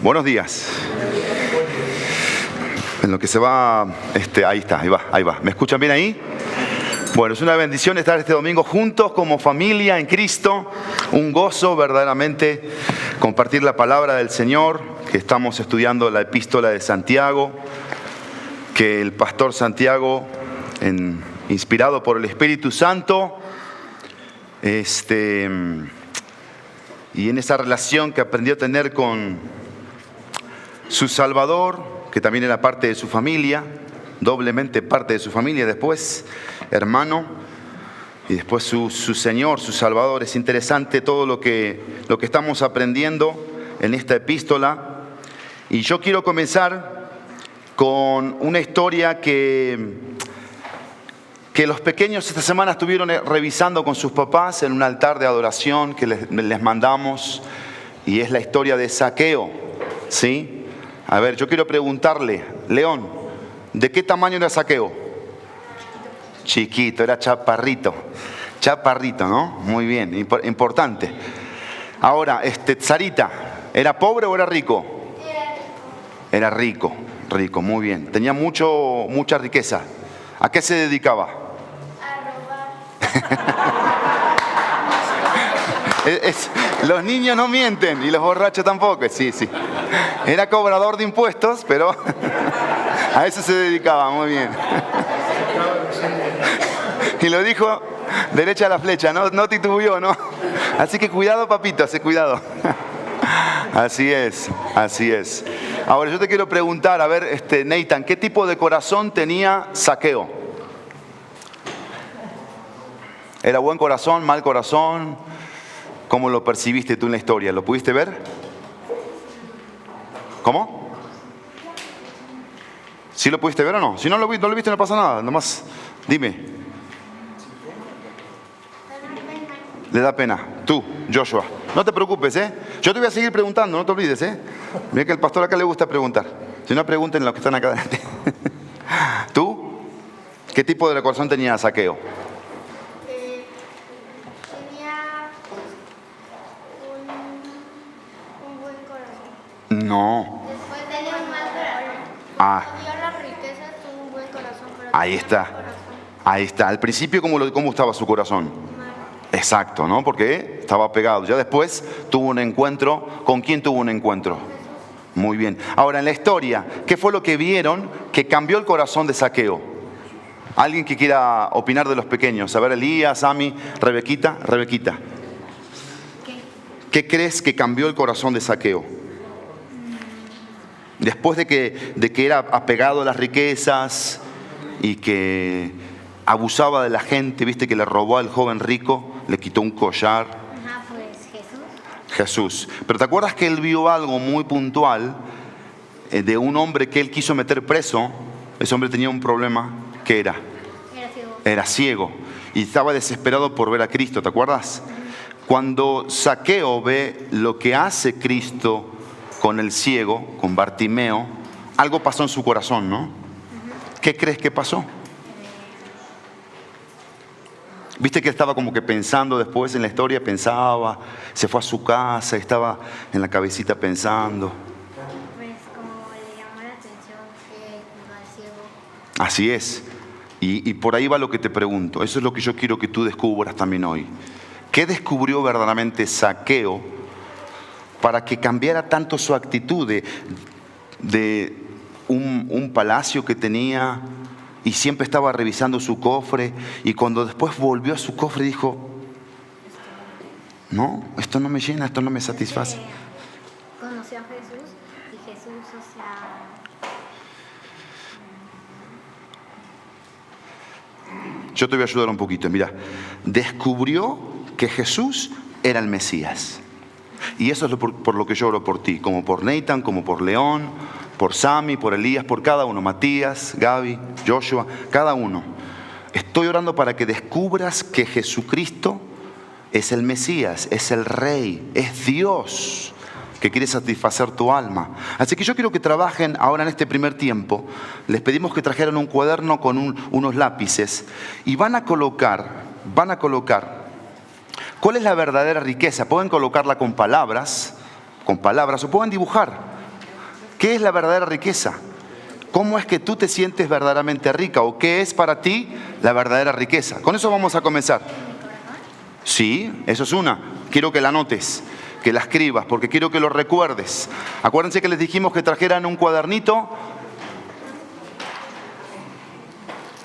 Buenos días. En lo que se va, ahí está, ahí va. ¿Me escuchan bien ahí? Bueno, es una bendición estar este domingo juntos como familia en Cristo. Un gozo verdaderamente compartir la palabra del Señor, que estamos estudiando la epístola de Santiago, que el pastor Santiago, inspirado por el Espíritu Santo, y en esa relación que aprendió a tener con su Salvador, que también era parte de su familia, doblemente parte de su familia después, hermano, y después su Señor, su Salvador. Es interesante todo lo que estamos aprendiendo en esta epístola. Y yo quiero comenzar con una historia que los pequeños esta semana estuvieron revisando con sus papás en un altar de adoración que les mandamos, y es la historia de Zaqueo, ¿sí? A ver, yo quiero preguntarle, León, ¿de qué tamaño era Zaqueo? Chiquito, era chaparrito, ¿no? Muy bien, importante. Ahora, Sarita, ¿era pobre o era rico? Era rico, muy bien. Tenía mucha riqueza. ¿A qué se dedicaba? Los niños no mienten y los borrachos tampoco. Sí. Era cobrador de impuestos, pero a eso se dedicaba. Muy bien. Y lo dijo derecha a la flecha, no titubeó, ¿no? Así que cuidado, papito, cuidado. Así es. Ahora yo te quiero preguntar, a ver, Nathan, ¿qué tipo de corazón tenía Zaqueo? ¿Era buen corazón, mal corazón? ¿Cómo lo percibiste tú en la historia? ¿Lo pudiste ver? ¿Cómo? ¿Sí lo pudiste ver o no? Si no lo viste no pasa nada, nomás dime. Le da pena. Tú, Joshua. No te preocupes, ¿eh? Yo te voy a seguir preguntando, no te olvides, ¿eh? Mira que al pastor acá le gusta preguntar. Si no, pregunten los que están acá adelante. ¿Tú? ¿Qué tipo de corazón tenía Zaqueo? Tenía un buen corazón. No. Después tenía un mal corazón. Ah. Cuando dio las riquezas, tuvo un buen corazón. Pero Ahí tenía está. un mal corazón. Ahí está. Al principio, ¿cómo estaba su corazón? Mal. Exacto, ¿no? Porque estaba pegado. Ya después tuvo un encuentro. ¿Con quién tuvo un encuentro? Muy bien. Ahora, en la historia, ¿qué fue lo que vieron que cambió el corazón de Zaqueo? ¿Alguien que quiera opinar de los pequeños? A ver, Elías, Ami, Rebequita. ¿Qué crees que cambió el corazón de Zaqueo? Después de que era apegado a las riquezas y que abusaba de la gente, viste que le robó al joven rico, le quitó un collar. Pues Jesús. Pero ¿te acuerdas que él vio algo muy puntual de un hombre que él quiso meter preso? Ese hombre tenía un problema. ¿Qué era? Era ciego. Y estaba desesperado por ver a Cristo, ¿te acuerdas? Cuando Zaqueo ve lo que hace Cristo con el ciego, con Bartimeo, algo pasó en su corazón, ¿no? ¿Qué crees que pasó? Viste que estaba como que pensando después en la historia, pensaba, se fue a su casa, estaba en la cabecita pensando. Pues como le llamó la atención que iba al ciego. Así es. Y por ahí va lo que te pregunto. Eso es lo que yo quiero que tú descubras también hoy. ¿Qué descubrió verdaderamente Zaqueo para que cambiara tanto su actitud de un palacio que tenía y siempre estaba revisando su cofre, y cuando después volvió a su cofre dijo, no, esto no me llena, esto no me satisface? Conoció a Jesús y Jesús, Yo te voy a ayudar un poquito. Mira, descubrió que Jesús era el Mesías. Y eso es por lo que yo oro por ti, como por Nathan, como por León, por Sami, por Elías, por cada uno, Matías, Gaby, Joshua, cada uno. Estoy orando para que descubras que Jesucristo es el Mesías, es el Rey, es Dios que quiere satisfacer tu alma. Así que yo quiero que trabajen ahora en este primer tiempo. Les pedimos que trajeran un cuaderno con unos lápices y van a colocar ¿cuál es la verdadera riqueza? Pueden colocarla con palabras o pueden dibujar. ¿Qué es la verdadera riqueza? ¿Cómo es que tú te sientes verdaderamente rica? ¿O qué es para ti la verdadera riqueza? Con eso vamos a comenzar. Sí, eso es una. Quiero que la anotes, que la escribas, porque quiero que lo recuerdes. Acuérdense que les dijimos que trajeran un cuadernito.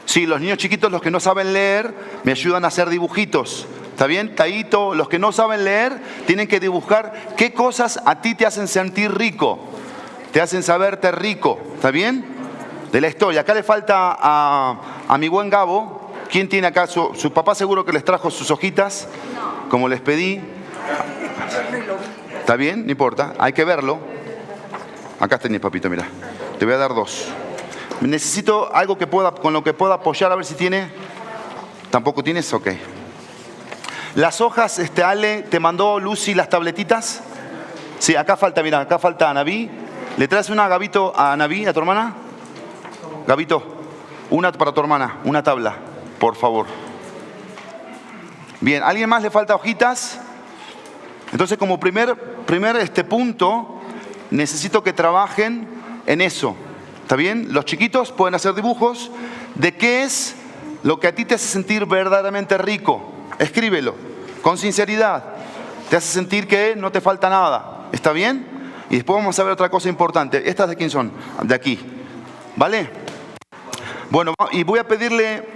Sí, los niños chiquitos, los que no saben leer, me ayudan a hacer dibujitos. ¿Está bien? Taito, los que no saben leer, tienen que dibujar qué cosas a ti te hacen sentir rico. Te hacen saberte rico. ¿Está bien? De la historia. Acá le falta a mi buen Gabo. ¿Quién tiene acá? Su papá seguro que les trajo sus hojitas, como les pedí. ¿Está bien? No importa. Hay que verlo. Acá tenés, papito, mira. Te voy a dar 2. Necesito algo con lo que pueda apoyar, a ver si tiene. ¿Tampoco tienes? Ok. Las hojas, Ale, ¿te mandó Lucy las tabletitas? Sí, acá falta, mira, acá falta Anabí. ¿Le traes una, Gabito, a Anabí, a tu hermana? Gabito, una para tu hermana, una tabla, por favor. Bien, ¿alguien más le falta hojitas? Entonces, como primer punto, necesito que trabajen en eso. ¿Está bien? Los chiquitos pueden hacer dibujos de qué es lo que a ti te hace sentir verdaderamente rico. Escríbelo, con sinceridad. Te hace sentir que no te falta nada. ¿Está bien? Y después vamos a ver otra cosa importante. ¿Estas de quién son? De aquí. ¿Vale? Bueno, y voy a pedirle,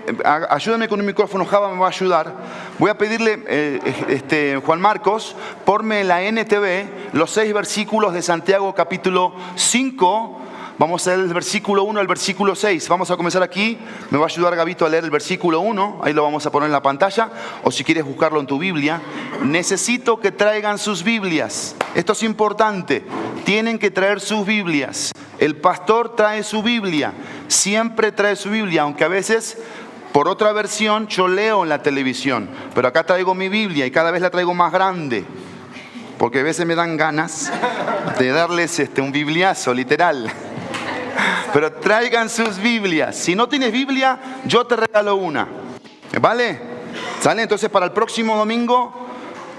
ayúdame con un micrófono, Java me va a ayudar. Voy a pedirle, Juan Marcos, ponme en la NTV los 6 versículos de Santiago capítulo 5. Vamos a leer el versículo 1 al versículo 6. Vamos a comenzar aquí. Me va a ayudar Gabito a leer el versículo 1. Ahí lo vamos a poner en la pantalla. O si quieres buscarlo en tu Biblia. Necesito que traigan sus Biblias. Esto es importante. Tienen que traer sus Biblias. El pastor trae su Biblia. Siempre trae su Biblia. Aunque a veces, por otra versión, yo leo en la televisión. Pero acá traigo mi Biblia y cada vez la traigo más grande. Porque a veces me dan ganas de darles un bibliazo, literal. Pero traigan sus Biblias. Si no tienes Biblia, yo te regalo una. ¿Vale? ¿Sale? Entonces para el próximo domingo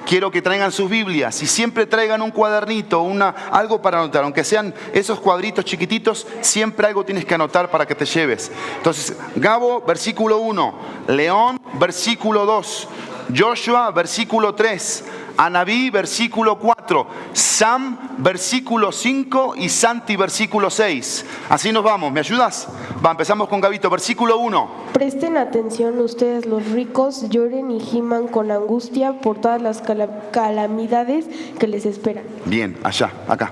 quiero que traigan sus Biblias. Y siempre traigan un cuadernito, algo para anotar. Aunque sean esos cuadritos chiquititos, siempre algo tienes que anotar para que te lleves. Entonces, Gabo, versículo 1. León, versículo 2. Joshua, versículo 3. Anabí, versículo 4, Sam, versículo 5 y Santi, versículo 6. Así nos vamos, ¿me ayudas? Empezamos con Gabito, versículo 1. Presten atención ustedes los ricos, lloren y giman con angustia por todas las calamidades que les esperan. Bien, allá, acá.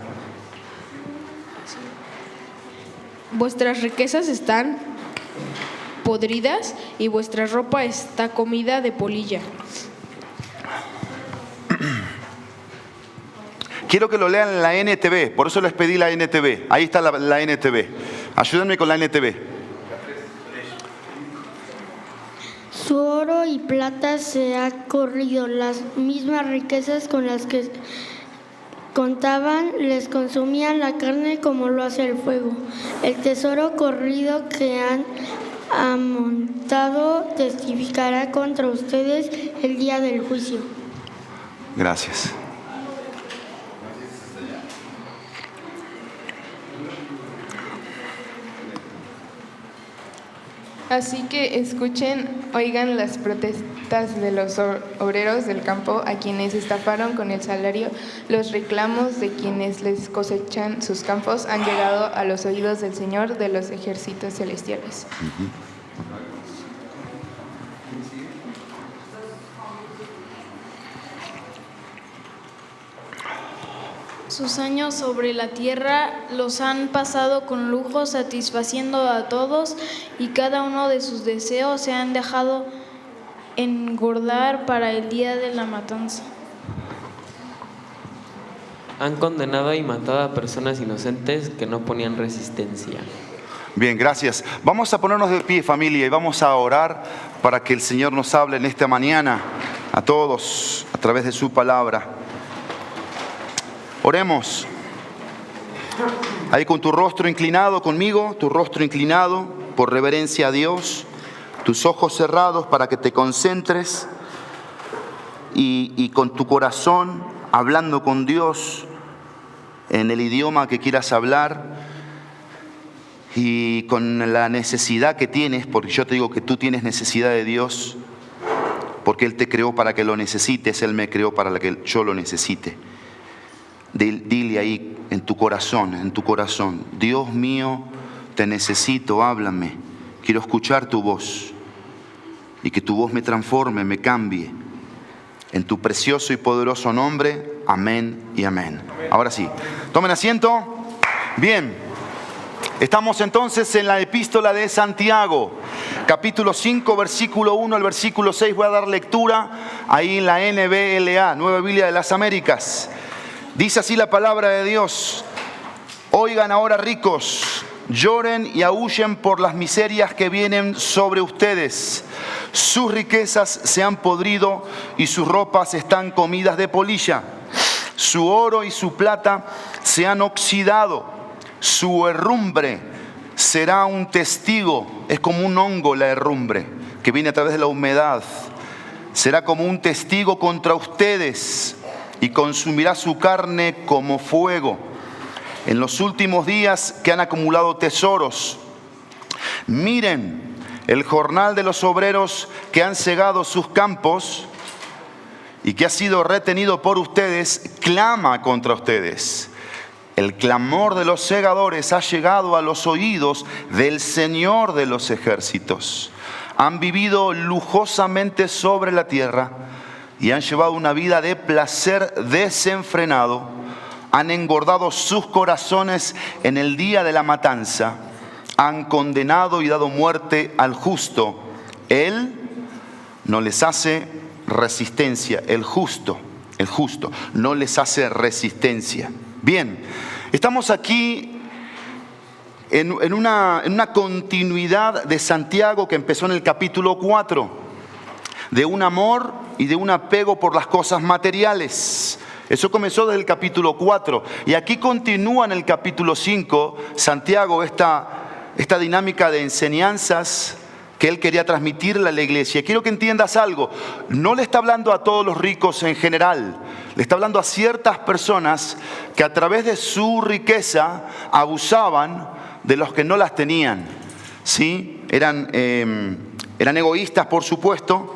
Vuestras riquezas están podridas y vuestra ropa está comida de polilla. Quiero que lo lean en la NTV, por eso les pedí la NTV. Ahí está la NTV. Ayúdenme con la NTV. Su oro y plata se ha corrido, las mismas riquezas con las que contaban les consumían la carne como lo hace el fuego. El tesoro corrido que han amontado testificará contra ustedes el día del juicio. Gracias. Así que oigan las protestas de los obreros del campo a quienes estafaron con el salario. Los reclamos de quienes les cosechan sus campos han llegado a los oídos del Señor de los ejércitos celestiales. Sus años sobre la tierra los han pasado con lujo, satisfaciendo a todos, y cada uno de sus deseos se han dejado engordar para el día de la matanza. Han condenado y matado a personas inocentes que no ponían resistencia. Bien, gracias. Vamos a ponernos de pie, familia, y vamos a orar para que el Señor nos hable en esta mañana a todos a través de su palabra. Oremos. Ahí con tu rostro inclinado conmigo, tu rostro inclinado por reverencia a Dios, tus ojos cerrados para que te concentres y con tu corazón hablando con Dios, en el idioma que quieras hablar y con la necesidad que tienes, porque yo te digo que tú tienes necesidad de Dios, porque Él te creó para que lo necesites, Él me creó para que yo lo necesite. Dile ahí en tu corazón, Dios mío, te necesito, háblame, quiero escuchar tu voz y que tu voz me transforme, me cambie. En tu precioso y poderoso nombre, amén y amén. Ahora sí, tomen asiento. Bien, estamos entonces en la epístola de Santiago, capítulo 5, versículo 1 al versículo 6. Voy a dar lectura ahí en la NBLA, Nueva Biblia de las Américas. Dice así la palabra de Dios: oigan ahora, ricos, lloren y aúllen por las miserias que vienen sobre ustedes. Sus riquezas se han podrido y sus ropas están comidas de polilla. Su oro y su plata se han oxidado. Su herrumbre será un testigo. Es como un hongo la herrumbre que viene a través de la humedad. Será como un testigo contra ustedes y consumirá su carne como fuego. En los últimos días que han acumulado tesoros, miren el jornal de los obreros que han cegado sus campos y que ha sido retenido por ustedes, clama contra ustedes. El clamor de los segadores ha llegado a los oídos del Señor de los ejércitos. Han vivido lujosamente sobre la tierra y han llevado una vida de placer desenfrenado. Han engordado sus corazones en el día de la matanza. Han condenado y dado muerte al justo. Él no les hace resistencia. El justo no les hace resistencia. Bien, estamos aquí en una continuidad de Santiago que empezó en el capítulo 4, de un amor y de un apego por las cosas materiales. Eso comenzó desde el capítulo 4 y aquí continúa en el capítulo 5 Santiago esta dinámica de enseñanzas que él quería transmitirle a la iglesia. Quiero que entiendas algo, no le está hablando a todos los ricos en general, le está hablando a ciertas personas que a través de su riqueza abusaban de los que no las tenían. ¿Sí? Eran egoístas, por supuesto,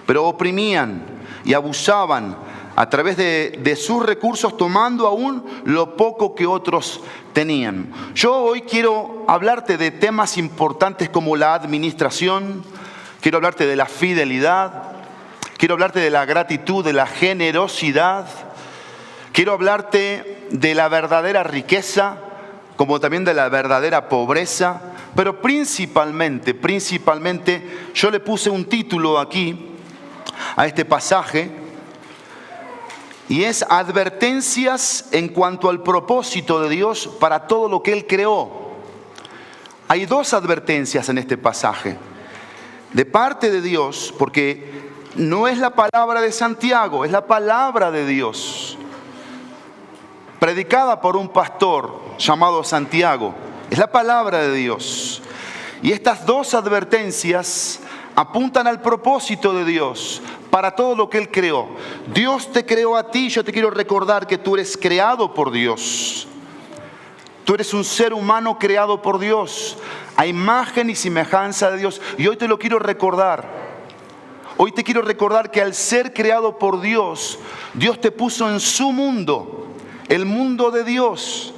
pero oprimían y abusaban a través de sus recursos, tomando aún lo poco que otros tenían. Yo hoy quiero hablarte de temas importantes como la administración, quiero hablarte de la fidelidad, quiero hablarte de la gratitud, de la generosidad, quiero hablarte de la verdadera riqueza, como también de la verdadera pobreza, pero principalmente, yo le puse un título aquí a este pasaje, y es advertencias en cuanto al propósito de Dios para todo lo que Él creó. Hay dos advertencias en este pasaje. De parte de Dios, porque no es la palabra de Santiago, es la palabra de Dios. Predicada por un pastor llamado Santiago. Es la palabra de Dios. Y estas dos advertencias apuntan al propósito de Dios para todo lo que Él creó. Dios te creó a ti. Yo te quiero recordar que tú eres creado por Dios. Tú eres un ser humano creado por Dios, a imagen y semejanza de Dios. Y hoy te lo quiero recordar. Hoy te quiero recordar que al ser creado por Dios, Dios te puso en su mundo, el mundo de Dios,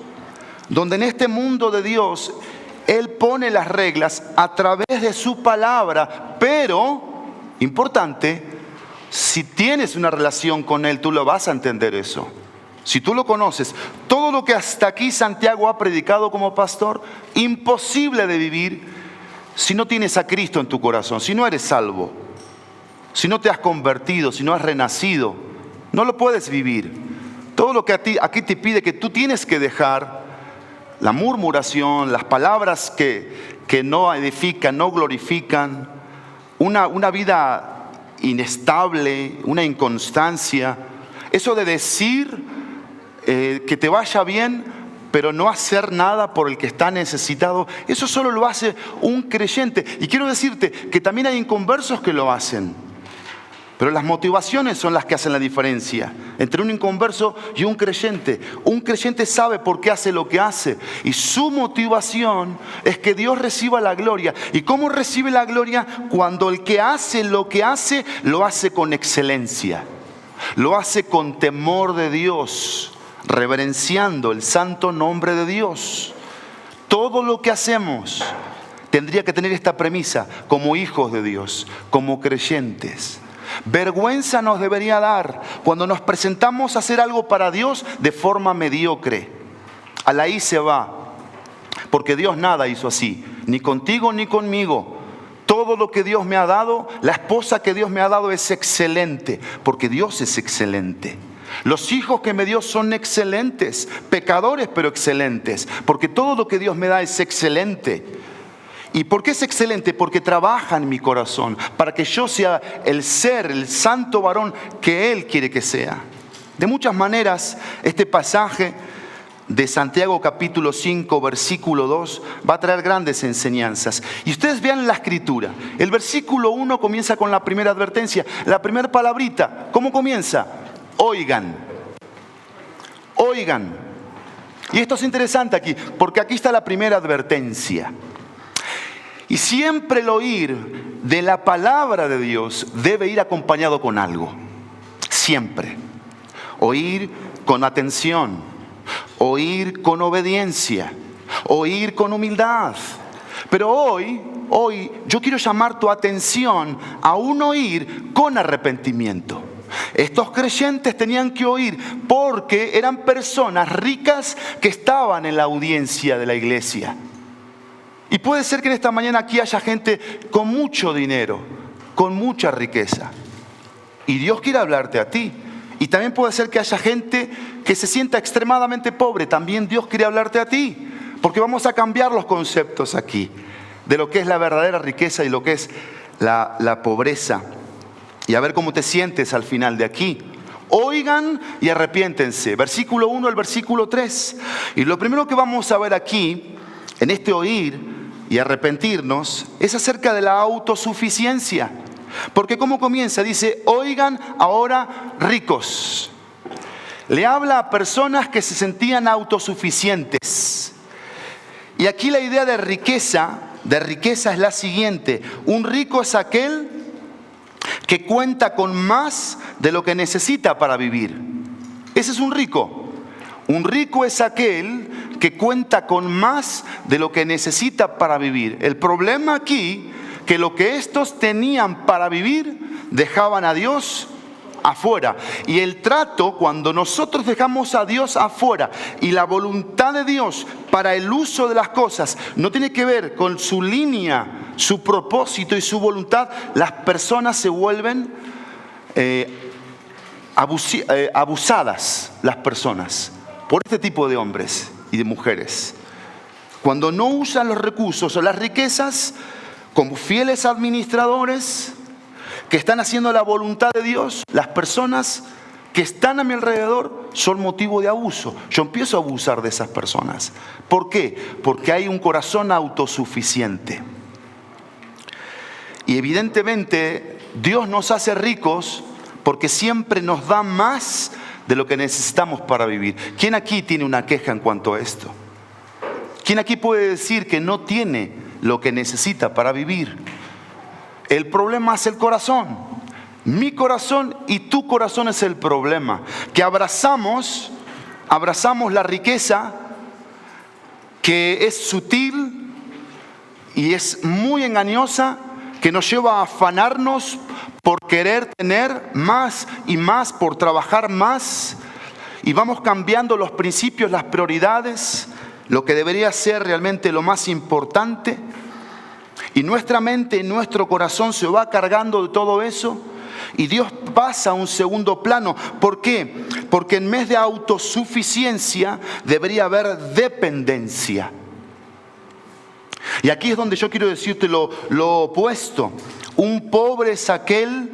donde en este mundo de Dios Él pone las reglas a través de su palabra. Pero, importante, si tienes una relación con Él, tú lo vas a entender eso. Si tú lo conoces, todo lo que hasta aquí Santiago ha predicado como pastor, imposible de vivir si no tienes a Cristo en tu corazón, si no eres salvo, si no te has convertido, si no has renacido, no lo puedes vivir. Todo lo que aquí te pide que tú tienes que dejar, la murmuración, las palabras que no edifican, no glorifican, una vida inestable, una inconstancia, eso de decir que te vaya bien, pero no hacer nada por el que está necesitado, eso solo lo hace un creyente. Y quiero decirte que también hay inconversos que lo hacen. Pero las motivaciones son las que hacen la diferencia entre un inconverso y un creyente. Un creyente sabe por qué hace lo que hace y su motivación es que Dios reciba la gloria. ¿Y cómo recibe la gloria? Cuando el que hace lo que hace, lo hace con excelencia. Lo hace con temor de Dios, reverenciando el santo nombre de Dios. Todo lo que hacemos tendría que tener esta premisa como hijos de Dios, como creyentes. Vergüenza nos debería dar cuando nos presentamos a hacer algo para Dios de forma mediocre. A la I se va, porque Dios nada hizo así, ni contigo ni conmigo. Todo lo que Dios me ha dado, la esposa que Dios me ha dado es excelente, porque Dios es excelente. Los hijos que me dio son excelentes, pecadores pero excelentes, porque todo lo que Dios me da es excelente. ¿Y por qué es excelente? Porque trabaja en mi corazón para que yo sea el ser, el santo varón que Él quiere que sea. De muchas maneras, este pasaje de Santiago capítulo 5, versículo 2, va a traer grandes enseñanzas. Y ustedes vean la escritura. El versículo 1 comienza con la primera advertencia. La primera palabrita, ¿cómo comienza? Oigan. Oigan. Y esto es interesante aquí, porque aquí está la primera advertencia. Y siempre el oír de la palabra de Dios debe ir acompañado con algo. Siempre. Oír con atención. Oír con obediencia. Oír con humildad. Pero hoy yo quiero llamar tu atención a un oír con arrepentimiento. Estos creyentes tenían que oír porque eran personas ricas que estaban en la audiencia de la iglesia. Y puede ser que en esta mañana aquí haya gente con mucho dinero, con mucha riqueza. Y Dios quiere hablarte a ti. Y también puede ser que haya gente que se sienta extremadamente pobre. También Dios quiere hablarte a ti. Porque vamos a cambiar los conceptos aquí de lo que es la verdadera riqueza y lo que es la pobreza. Y a ver cómo te sientes al final de aquí. Oigan y arrepiéntense. Versículo 1 al versículo 3. Y lo primero que vamos a ver aquí, en este oír y arrepentirnos, es acerca de la autosuficiencia. Porque ¿cómo comienza? Dice, oigan ahora ricos. Le habla a personas que se sentían autosuficientes. Y aquí la idea de riqueza es la siguiente. Un rico es aquel que cuenta con más de lo que necesita para vivir. Ese es un rico. Un rico es aquel que cuenta con más de lo que necesita para vivir. El problema aquí, que lo que estos tenían para vivir, dejaban a Dios afuera. Y el trato, cuando nosotros dejamos a Dios afuera y la voluntad de Dios para el uso de las cosas no tiene que ver con su línea, su propósito y su voluntad, las personas se vuelven abusadas, las personas, por este tipo de hombres y de mujeres. Cuando no usan los recursos o las riquezas como fieles administradores que están haciendo la voluntad de Dios, las personas que están a mi alrededor son motivo de abuso. Yo empiezo a abusar de esas personas. ¿Por qué? Porque hay un corazón autosuficiente. Y evidentemente Dios nos hace ricos porque siempre nos da más de lo que necesitamos para vivir. ¿Quién aquí tiene una queja en cuanto a esto? ¿Quién aquí puede decir que no tiene lo que necesita para vivir? El problema es el corazón. Mi corazón y tu corazón es el problema. Que abrazamos la riqueza que es sutil y es muy engañosa, que nos lleva a afanarnos por querer tener más y más, por trabajar más. Y vamos cambiando los principios, las prioridades, lo que debería ser realmente lo más importante. Y nuestra mente, nuestro corazón se va cargando de todo eso. Y Dios pasa a un segundo plano. ¿Por qué? Porque en vez de autosuficiencia debería haber dependencia. Y aquí es donde yo quiero decirte lo opuesto. Un pobre es aquel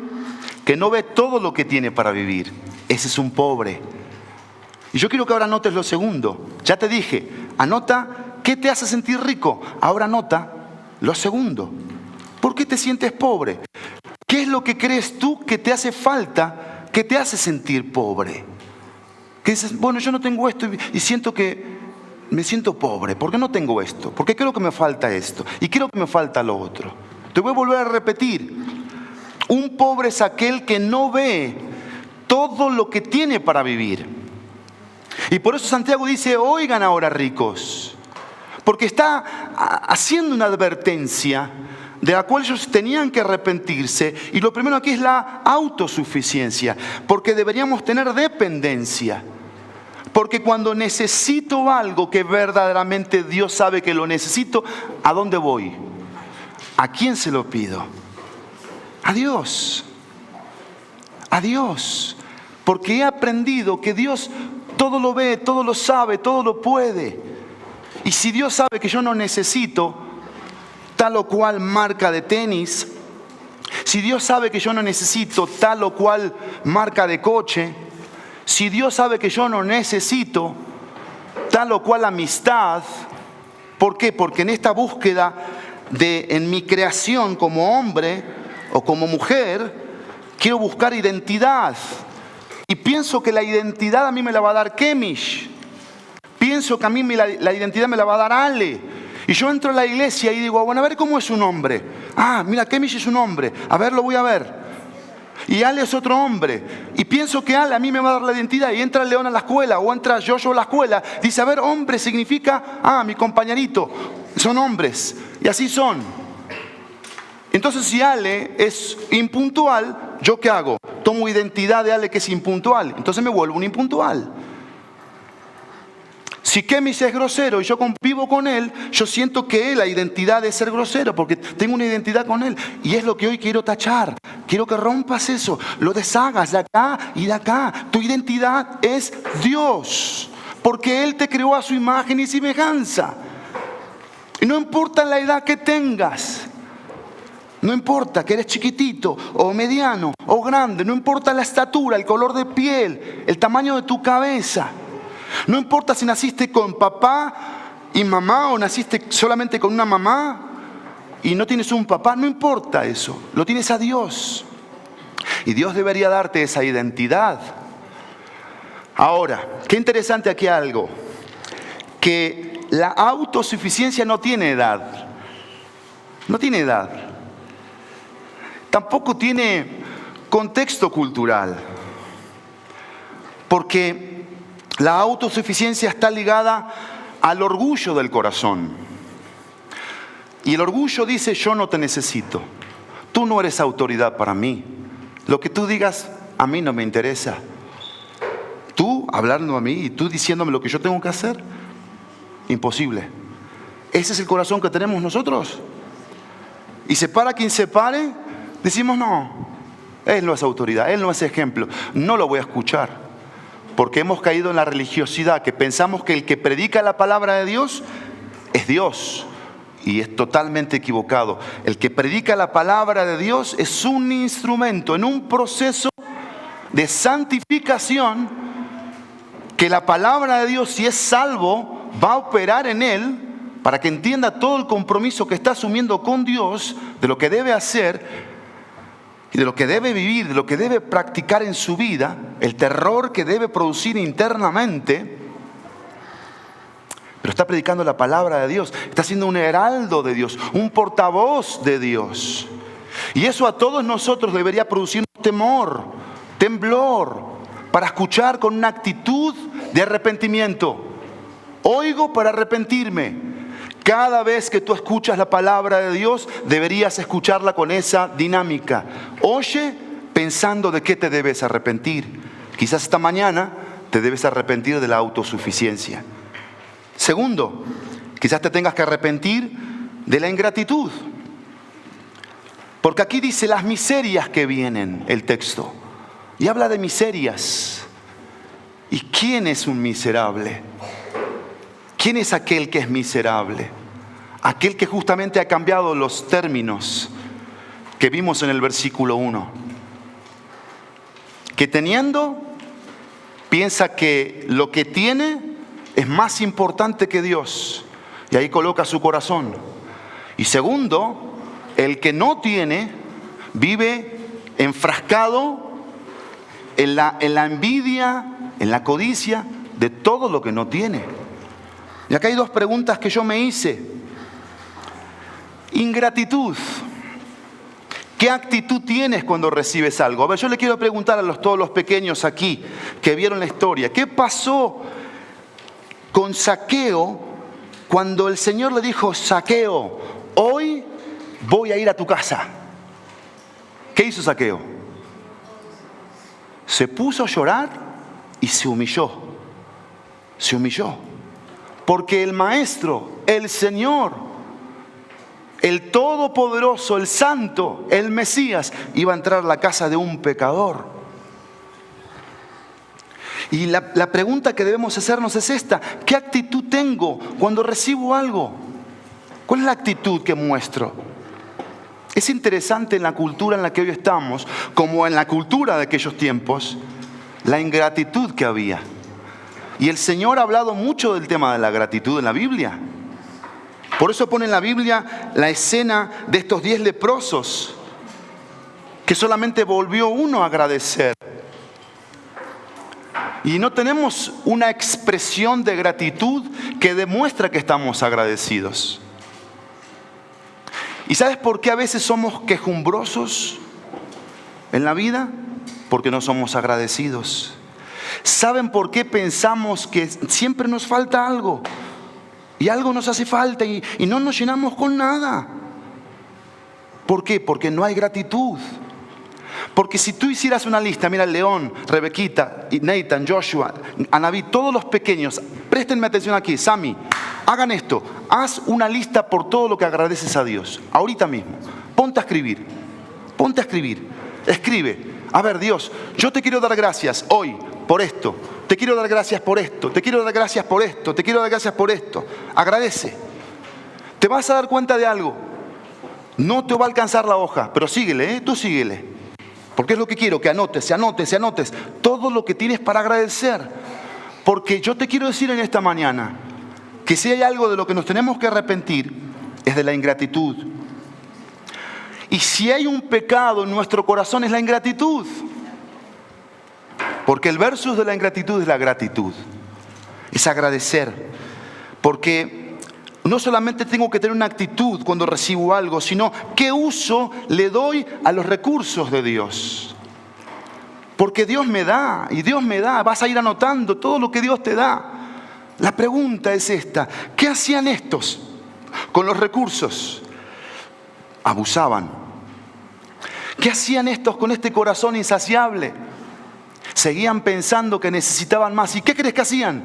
que no ve todo lo que tiene para vivir. Ese es un pobre. Y yo quiero que ahora anotes lo segundo. Ya te dije, anota qué te hace sentir rico. Ahora anota lo segundo. ¿Por qué te sientes pobre? ¿Qué es lo que crees tú que te hace falta, que te hace sentir pobre? Que dices, bueno, yo no tengo esto y siento que me siento pobre. ¿Por qué no tengo esto? ¿Por qué creo que me falta esto? Y creo que me falta lo otro. Te voy a volver a repetir. Un pobre es aquel que no ve todo lo que tiene para vivir. Y por eso Santiago dice, oigan ahora ricos. Porque está haciendo una advertencia de la cual ellos tenían que arrepentirse. Y lo primero aquí es la autosuficiencia, porque deberíamos tener dependencia. Porque cuando necesito algo que verdaderamente Dios sabe que lo necesito, ¿a dónde voy? ¿A quién se lo pido? A Dios. A Dios. Porque he aprendido que Dios todo lo ve, todo lo sabe, todo lo puede. Y si Dios sabe que yo no necesito tal o cual marca de tenis, si Dios sabe que yo no necesito tal o cual marca de coche, si Dios sabe que yo no necesito tal o cual amistad, ¿por qué? Porque en esta búsqueda en mi creación como hombre o como mujer, quiero buscar identidad. Y pienso que la identidad a mí me la va a dar Kemish. Pienso que a mí la identidad me la va a dar Ale. Y yo entro a la iglesia y digo, bueno, a ver cómo es un hombre. Ah, mira, Kemish es un hombre. A ver, lo voy a ver. Y Ale es otro hombre. Y pienso que Ale a mí me va a dar la identidad. Y entra León a la escuela o entra Joshua a la escuela. Dice, a ver, hombre significa, mi compañerito. Son hombres. Y así son. Entonces, si Ale es impuntual, ¿yo qué hago? Tomo identidad de Ale que es impuntual. Entonces me vuelvo un impuntual. Si Kemish es grosero y yo convivo con él, yo siento que la identidad es ser grosero porque tengo una identidad con él. Y es lo que hoy quiero tachar. Quiero que rompas eso, lo deshagas de acá y de acá. Tu identidad es Dios, porque Él te creó a su imagen y semejanza. Y no importa la edad que tengas. No importa que eres chiquitito o mediano o grande. No importa la estatura, el color de piel, el tamaño de tu cabeza. No importa si naciste con papá y mamá o naciste solamente con una mamá y no tienes un papá. No importa eso. Lo tienes a Dios. Y Dios debería darte esa identidad. Ahora, qué interesante aquí algo. Que la autosuficiencia no tiene edad. No tiene edad. Tampoco tiene contexto cultural. Porque la autosuficiencia está ligada al orgullo del corazón. Y el orgullo dice, yo no te necesito. Tú no eres autoridad para mí. Lo que tú digas, a mí no me interesa. Tú hablando a mí y tú diciéndome lo que yo tengo que hacer, imposible. Ese es el corazón que tenemos nosotros. Y se para quien se pare, decimos, no, él no es autoridad, él no es ejemplo. No lo voy a escuchar. Porque hemos caído en la religiosidad, que pensamos que el que predica la palabra de Dios es Dios. Y es totalmente equivocado. El que predica la palabra de Dios es un instrumento en un proceso de santificación que la palabra de Dios, si es salvo, va a operar en él para que entienda todo el compromiso que está asumiendo con Dios de lo que debe hacer y de lo que debe vivir, de lo que debe practicar en su vida, el terror que debe producir internamente. Pero está predicando la palabra de Dios, está siendo un heraldo de Dios, un portavoz de Dios. Y eso a todos nosotros debería producir temor, temblor, para escuchar con una actitud de arrepentimiento. Oigo para arrepentirme. Cada vez que tú escuchas la palabra de Dios, deberías escucharla con esa dinámica. Oye pensando de qué te debes arrepentir. Quizás esta mañana te debes arrepentir de la autosuficiencia. Segundo, quizás te tengas que arrepentir de la ingratitud. Porque aquí dice las miserias que vienen, el texto. Y habla de miserias. ¿Y quién es un miserable? ¿Quién es aquel que es miserable? Aquel que justamente ha cambiado los términos que vimos en el versículo 1. Que teniendo, piensa que lo que tiene es más importante que Dios. Y ahí coloca su corazón. Y segundo, el que no tiene, vive enfrascado en la envidia, en la codicia de todo lo que no tiene. Y acá hay dos preguntas que yo me hice. Ingratitud. ¿Qué actitud tienes cuando recibes algo? A ver, yo le quiero preguntar a todos los pequeños aquí que vieron la historia. ¿Qué pasó con Zaqueo cuando el Señor le dijo: Zaqueo, hoy voy a ir a tu casa? ¿Qué hizo Zaqueo? Se puso a llorar y se humilló. Se humilló. Porque el Maestro, el Señor, el Todopoderoso, el Santo, el Mesías, iba a entrar a la casa de un pecador. Y la pregunta que debemos hacernos es esta: ¿qué actitud tengo cuando recibo algo? ¿Cuál es la actitud que muestro? Es interesante en la cultura en la que hoy estamos, como en la cultura de aquellos tiempos, la ingratitud que había. Y el Señor ha hablado mucho del tema de la gratitud en la Biblia. Por eso pone en la Biblia la escena de estos 10 leprosos, que solamente volvió uno a agradecer. Y no tenemos una expresión de gratitud que demuestra que estamos agradecidos. ¿Y sabes por qué a veces somos quejumbrosos en la vida? Porque no somos agradecidos. ¿Saben por qué pensamos que siempre nos falta algo? Y algo nos hace falta y no nos llenamos con nada. ¿Por qué? Porque no hay gratitud. Porque si tú hicieras una lista, mira, León, Rebequita, Nathan, Joshua, Anabí, todos los pequeños, préstenme atención aquí, Sammy, hagan esto. Haz una lista por todo lo que agradeces a Dios. Ahorita mismo. Ponte a escribir. Ponte a escribir. Escribe. A ver, Dios, yo te quiero dar gracias hoy por esto. Te quiero dar gracias por esto. Te quiero dar gracias por esto. Te quiero dar gracias por esto. Agradece. Te vas a dar cuenta de algo. No te va a alcanzar la hoja, pero síguele, tú síguele. Porque es lo que quiero, que anotes todo lo que tienes para agradecer. Porque yo te quiero decir en esta mañana que si hay algo de lo que nos tenemos que arrepentir, es de la ingratitud. Y si hay un pecado en nuestro corazón, es la ingratitud. Porque el versus de la ingratitud es la gratitud. Es agradecer. Porque no solamente tengo que tener una actitud cuando recibo algo, sino qué uso le doy a los recursos de Dios. Porque Dios me da, y Dios me da. Vas a ir anotando todo lo que Dios te da. La pregunta es esta: ¿qué hacían estos con los recursos? Abusaban. ¿Qué hacían estos con este corazón insaciable? Seguían pensando que necesitaban más. ¿Y qué crees que hacían?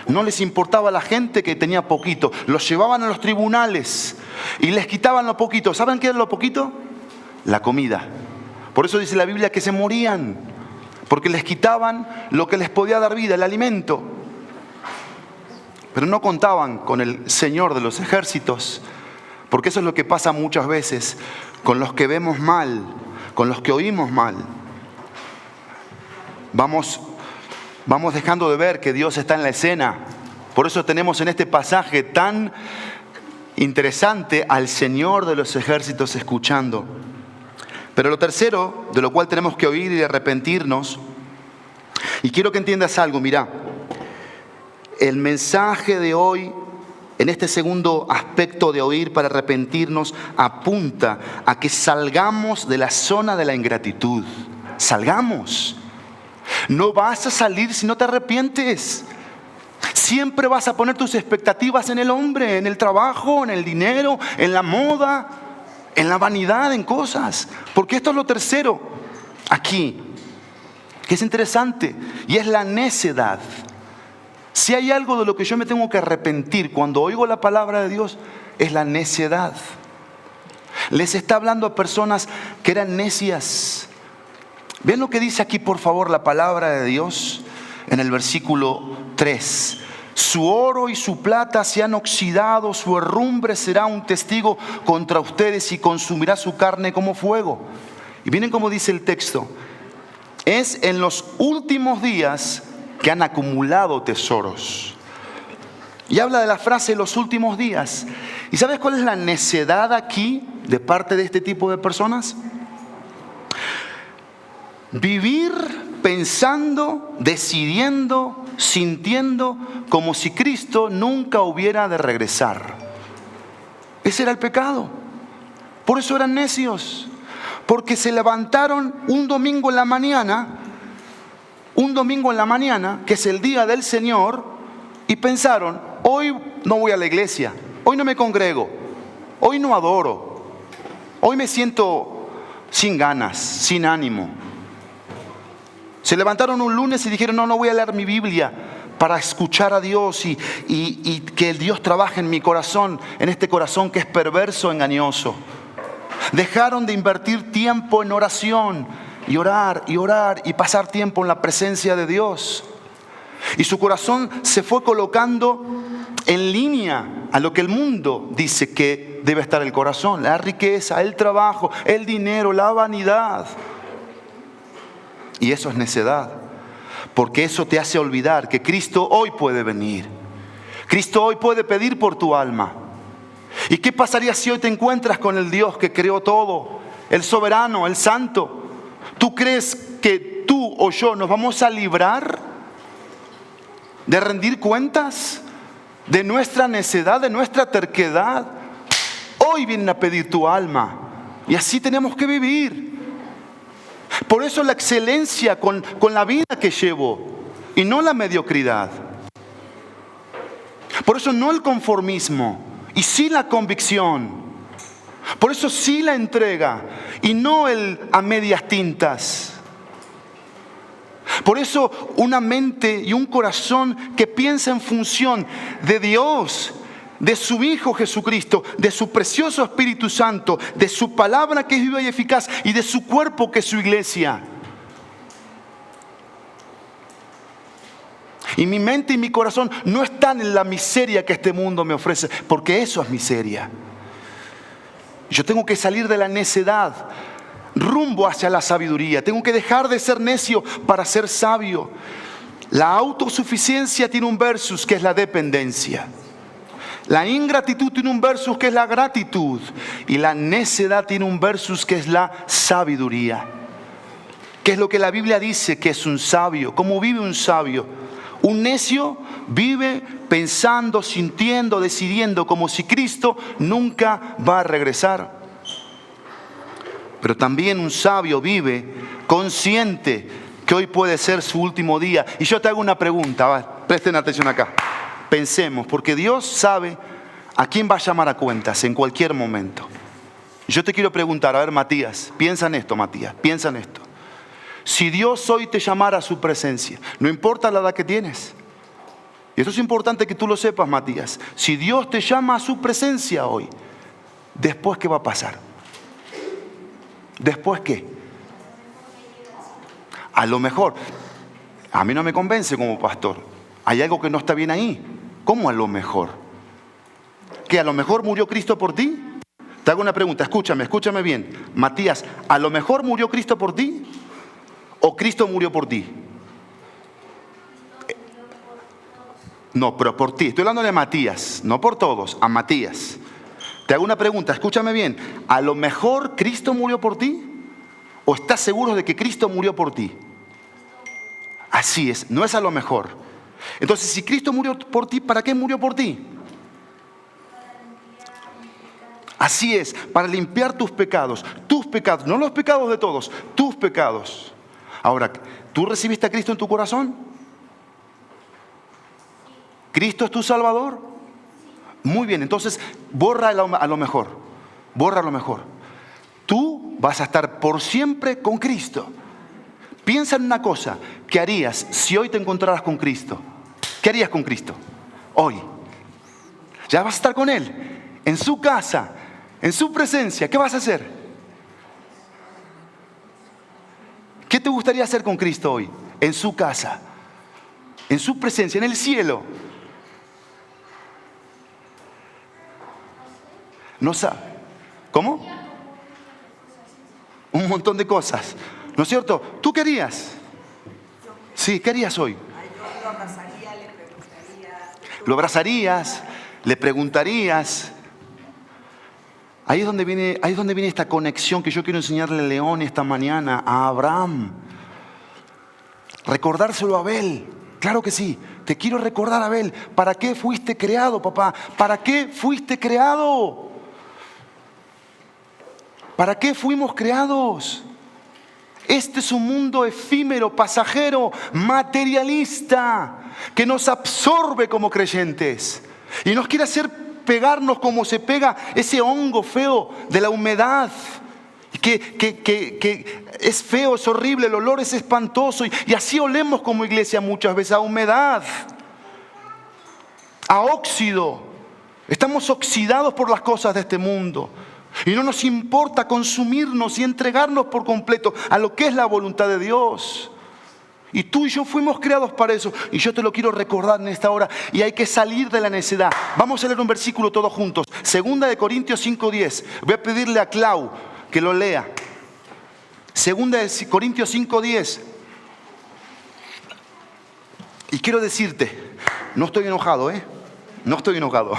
No les importaba a la gente que tenía poquito. Los llevaban a los tribunales y les quitaban lo poquito. ¿Saben qué era lo poquito? La comida. Por eso dice la Biblia que se morían, porque les quitaban lo que les podía dar vida, el alimento. Pero no contaban con el Señor de los ejércitos, porque eso es lo que pasa muchas veces con los que vemos mal, con los que oímos mal. Vamos dejando de ver que Dios está en la escena. Por eso tenemos en este pasaje tan interesante al Señor de los ejércitos escuchando. Pero lo tercero, de lo cual tenemos que oír y arrepentirnos, y quiero que entiendas algo, mira, el mensaje de hoy, en este segundo aspecto de oír para arrepentirnos, apunta a que salgamos de la zona de la ingratitud. Salgamos. No vas a salir si no te arrepientes. Siempre vas a poner tus expectativas en el hombre, en el trabajo, en el dinero, en la moda, en la vanidad, en cosas. Porque esto es lo tercero aquí, que es interesante, y es la necedad. Si hay algo de lo que yo me tengo que arrepentir cuando oigo la palabra de Dios, es la necedad. Les está hablando a personas que eran necias. Vean lo que dice aquí, por favor, la palabra de Dios en el versículo 3. Su oro y su plata se han oxidado, su herrumbre será un testigo contra ustedes y consumirá su carne como fuego. Y miren cómo dice el texto. Es en los últimos días que han acumulado tesoros. Y habla de la frase los últimos días. ¿Y sabes cuál es la necedad aquí de parte de este tipo de personas? vivir pensando, decidiendo, sintiendo como si Cristo nunca hubiera de regresar. Ese era el pecado. Por eso eran necios. Porque se levantaron un domingo en la mañana, que es el día del Señor, y pensaron, hoy no voy a la iglesia, hoy no me congrego, hoy no adoro, hoy me siento sin ganas, sin ánimo. Se levantaron un lunes y dijeron, no voy a leer mi Biblia para escuchar a Dios y que Dios trabaje en mi corazón, en este corazón que es perverso, engañoso. Dejaron de invertir tiempo en oración y orar y pasar tiempo en la presencia de Dios. Y su corazón se fue colocando en línea a lo que el mundo dice que debe estar el corazón: la riqueza, el trabajo, el dinero, la vanidad. Y eso es necedad, porque eso te hace olvidar que Cristo hoy puede venir. Cristo hoy puede pedir por tu alma. ¿Y qué pasaría si hoy te encuentras con el Dios que creó todo, el soberano, el santo? ¿Tú crees que tú o yo nos vamos a librar de rendir cuentas de nuestra necedad, de nuestra terquedad? Hoy vienen a pedir tu alma y así tenemos que vivir. Por eso la excelencia con la vida que llevo y no la mediocridad. Por eso no el conformismo y sí la convicción. Por eso sí la entrega y no el a medias tintas. Por eso una mente y un corazón que piensa en función de Dios, de su Hijo Jesucristo, de su precioso Espíritu Santo, de su palabra que es viva y eficaz y de su cuerpo que es su iglesia. Y mi mente y mi corazón no están en la miseria que este mundo me ofrece, porque eso es miseria. Yo tengo que salir de la necedad rumbo hacia la sabiduría. Tengo que dejar de ser necio para ser sabio. La autosuficiencia tiene un versus que es la dependencia. La ingratitud tiene un versus que es la gratitud. Y la necedad tiene un versus que es la sabiduría. ¿Qué es lo que la Biblia dice que es un sabio? ¿Cómo vive un sabio? Un necio vive pensando, sintiendo, decidiendo como si Cristo nunca va a regresar. Pero también un sabio vive consciente que hoy puede ser su último día. Y yo te hago una pregunta, presten atención acá. Pensemos, porque Dios sabe a quién va a llamar a cuentas en cualquier momento. Yo te quiero preguntar, a ver, Matías, piensa en esto, Matías, piensa en esto. Si Dios hoy te llamara a su presencia, no importa la edad que tienes. Y esto es importante que tú lo sepas, Matías. Si Dios te llama a su presencia hoy, ¿después qué va a pasar? ¿Después qué? A lo mejor, a mí no me convence como pastor. Hay algo que no está bien ahí. ¿Cómo a lo mejor? ¿Que a lo mejor murió Cristo por ti? Te hago una pregunta, escúchame bien. Matías, ¿a lo mejor murió Cristo por ti? ¿O Cristo murió por ti? No, pero por ti. Estoy hablando de Matías, no por todos, a Matías. Te hago una pregunta, escúchame bien. ¿A lo mejor Cristo murió por ti? ¿O estás seguro de que Cristo murió por ti? Así es, no es a lo mejor. Entonces, si Cristo murió por ti, ¿para qué murió por ti? Así es, para limpiar tus pecados, no los pecados de todos, tus pecados. Ahora, ¿tú recibiste a Cristo en tu corazón? ¿Cristo es tu Salvador? Muy bien, entonces borra a lo mejor. Tú vas a estar por siempre con Cristo. Piensa en una cosa, ¿qué harías si hoy te encontraras con Cristo? ¿Qué harías con Cristo? Hoy. Ya vas a estar con Él, en su casa, en su presencia. ¿Qué vas a hacer? ¿Qué te gustaría hacer con Cristo hoy? En su casa, en su presencia, en el cielo. No sabe. ¿Cómo? Un montón de cosas. ¿No es cierto? ¿Tú qué harías? Sí, ¿qué harías hoy? Yo lo abrazaría, le preguntaría. Lo abrazarías, le preguntarías. Ahí es donde viene esta conexión que yo quiero enseñarle a León esta mañana, a Abraham. Recordárselo a Abel. Claro que sí. Te quiero recordar, Abel. ¿Para qué fuiste creado, papá? ¿Para qué fuiste creado? ¿Para qué fuimos creados? Este es un mundo efímero, pasajero, materialista, que nos absorbe como creyentes y nos quiere hacer pegarnos como se pega ese hongo feo de la humedad, que es feo, es horrible, el olor es espantoso y así olemos como iglesia muchas veces, a humedad, a óxido. Estamos oxidados por las cosas de este mundo. Y no nos importa consumirnos y entregarnos por completo a lo que es la voluntad de Dios. Y tú y yo fuimos creados para eso. Y yo te lo quiero recordar en esta hora. Y hay que salir de la necedad. Vamos a leer un versículo todos juntos. 2 Corintios 5:10. Voy a pedirle a Clau que lo lea. 2 Corintios 5:10. Y quiero decirte, no estoy enojado, ¿eh? No estoy enojado.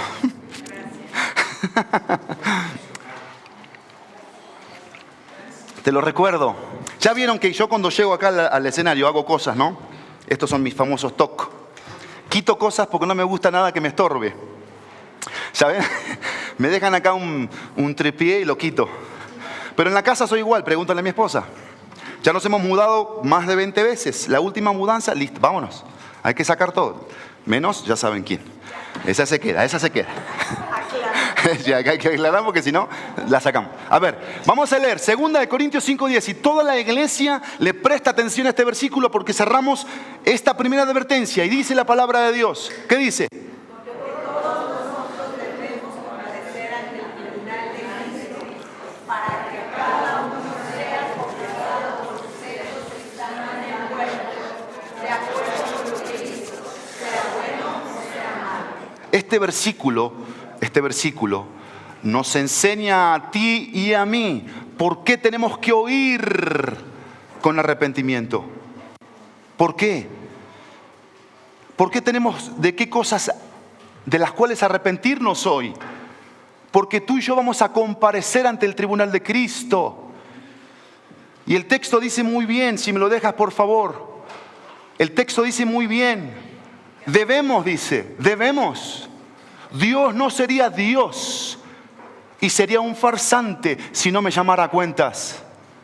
Te lo recuerdo. Ya vieron que yo cuando llego acá al escenario hago cosas, ¿no? Estos son mis famosos toc. Quito cosas porque no me gusta nada que me estorbe. ¿Saben? Me dejan acá un tripié y lo quito. Pero en la casa soy igual, pregúntale a mi esposa. Ya nos hemos mudado más de 20 veces. La última mudanza, listo, vámonos. Hay que sacar todo. Menos, ya saben quién. Esa se queda, esa se queda. Ya hay que aclarar porque si no, la sacamos. A ver, vamos a leer 2 Corintios 5:10 y toda la iglesia le presta atención a este versículo porque cerramos esta primera advertencia y dice la palabra de Dios. ¿Qué dice? Este versículo nos enseña a ti y a mí por qué tenemos que oír con arrepentimiento. ¿Por qué? ¿Por qué tenemos de qué cosas de las cuales arrepentirnos hoy? Porque tú y yo vamos a comparecer ante el tribunal de Cristo. Y el texto dice muy bien, si me lo dejas por favor. El texto dice muy bien. Debemos. Dios no sería Dios y sería un farsante si no me llamara a cuentas.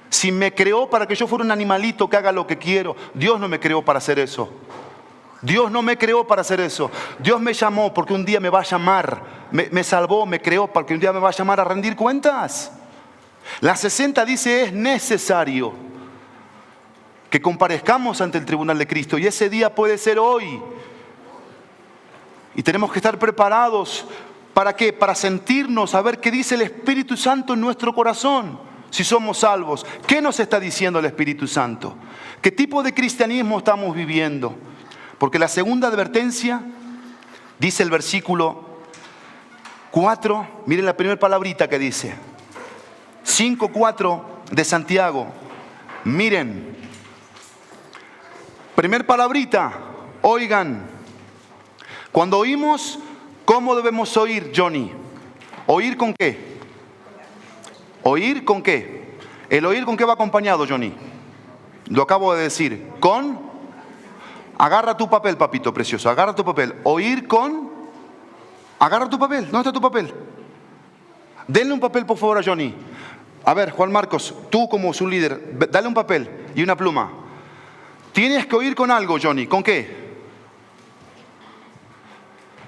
Si me creó para que yo fuera un animalito que haga lo que quiero, Dios no me creó para hacer eso. Dios no me creó para hacer eso. Dios me llamó porque un día me va a llamar. Me salvó, me creó porque un día me va a llamar a rendir cuentas. La 60 dice es necesario que comparezcamos ante el tribunal de Cristo y ese día puede ser hoy. Y tenemos que estar preparados. ¿Para qué? Para sentirnos, a ver qué dice el Espíritu Santo en nuestro corazón, si somos salvos. ¿Qué nos está diciendo el Espíritu Santo? ¿Qué tipo de cristianismo estamos viviendo? Porque la segunda advertencia, dice el versículo 4, miren la primera palabrita que dice. 5:4 de Santiago. Miren. Primer palabrita, oigan. Cuando oímos, ¿cómo debemos oír, Johnny? ¿Oír con qué? ¿Oír con qué? ¿El oír con qué va acompañado, Johnny? Lo acabo de decir. ¿Con? Agarra tu papel, papito precioso. Agarra tu papel. ¿Oír con? Agarra tu papel. ¿Dónde está tu papel? Denle un papel, por favor, a Johnny. A ver, Juan Marcos, tú como su líder, dale un papel y una pluma. Tienes que oír con algo, Johnny. ¿Con qué?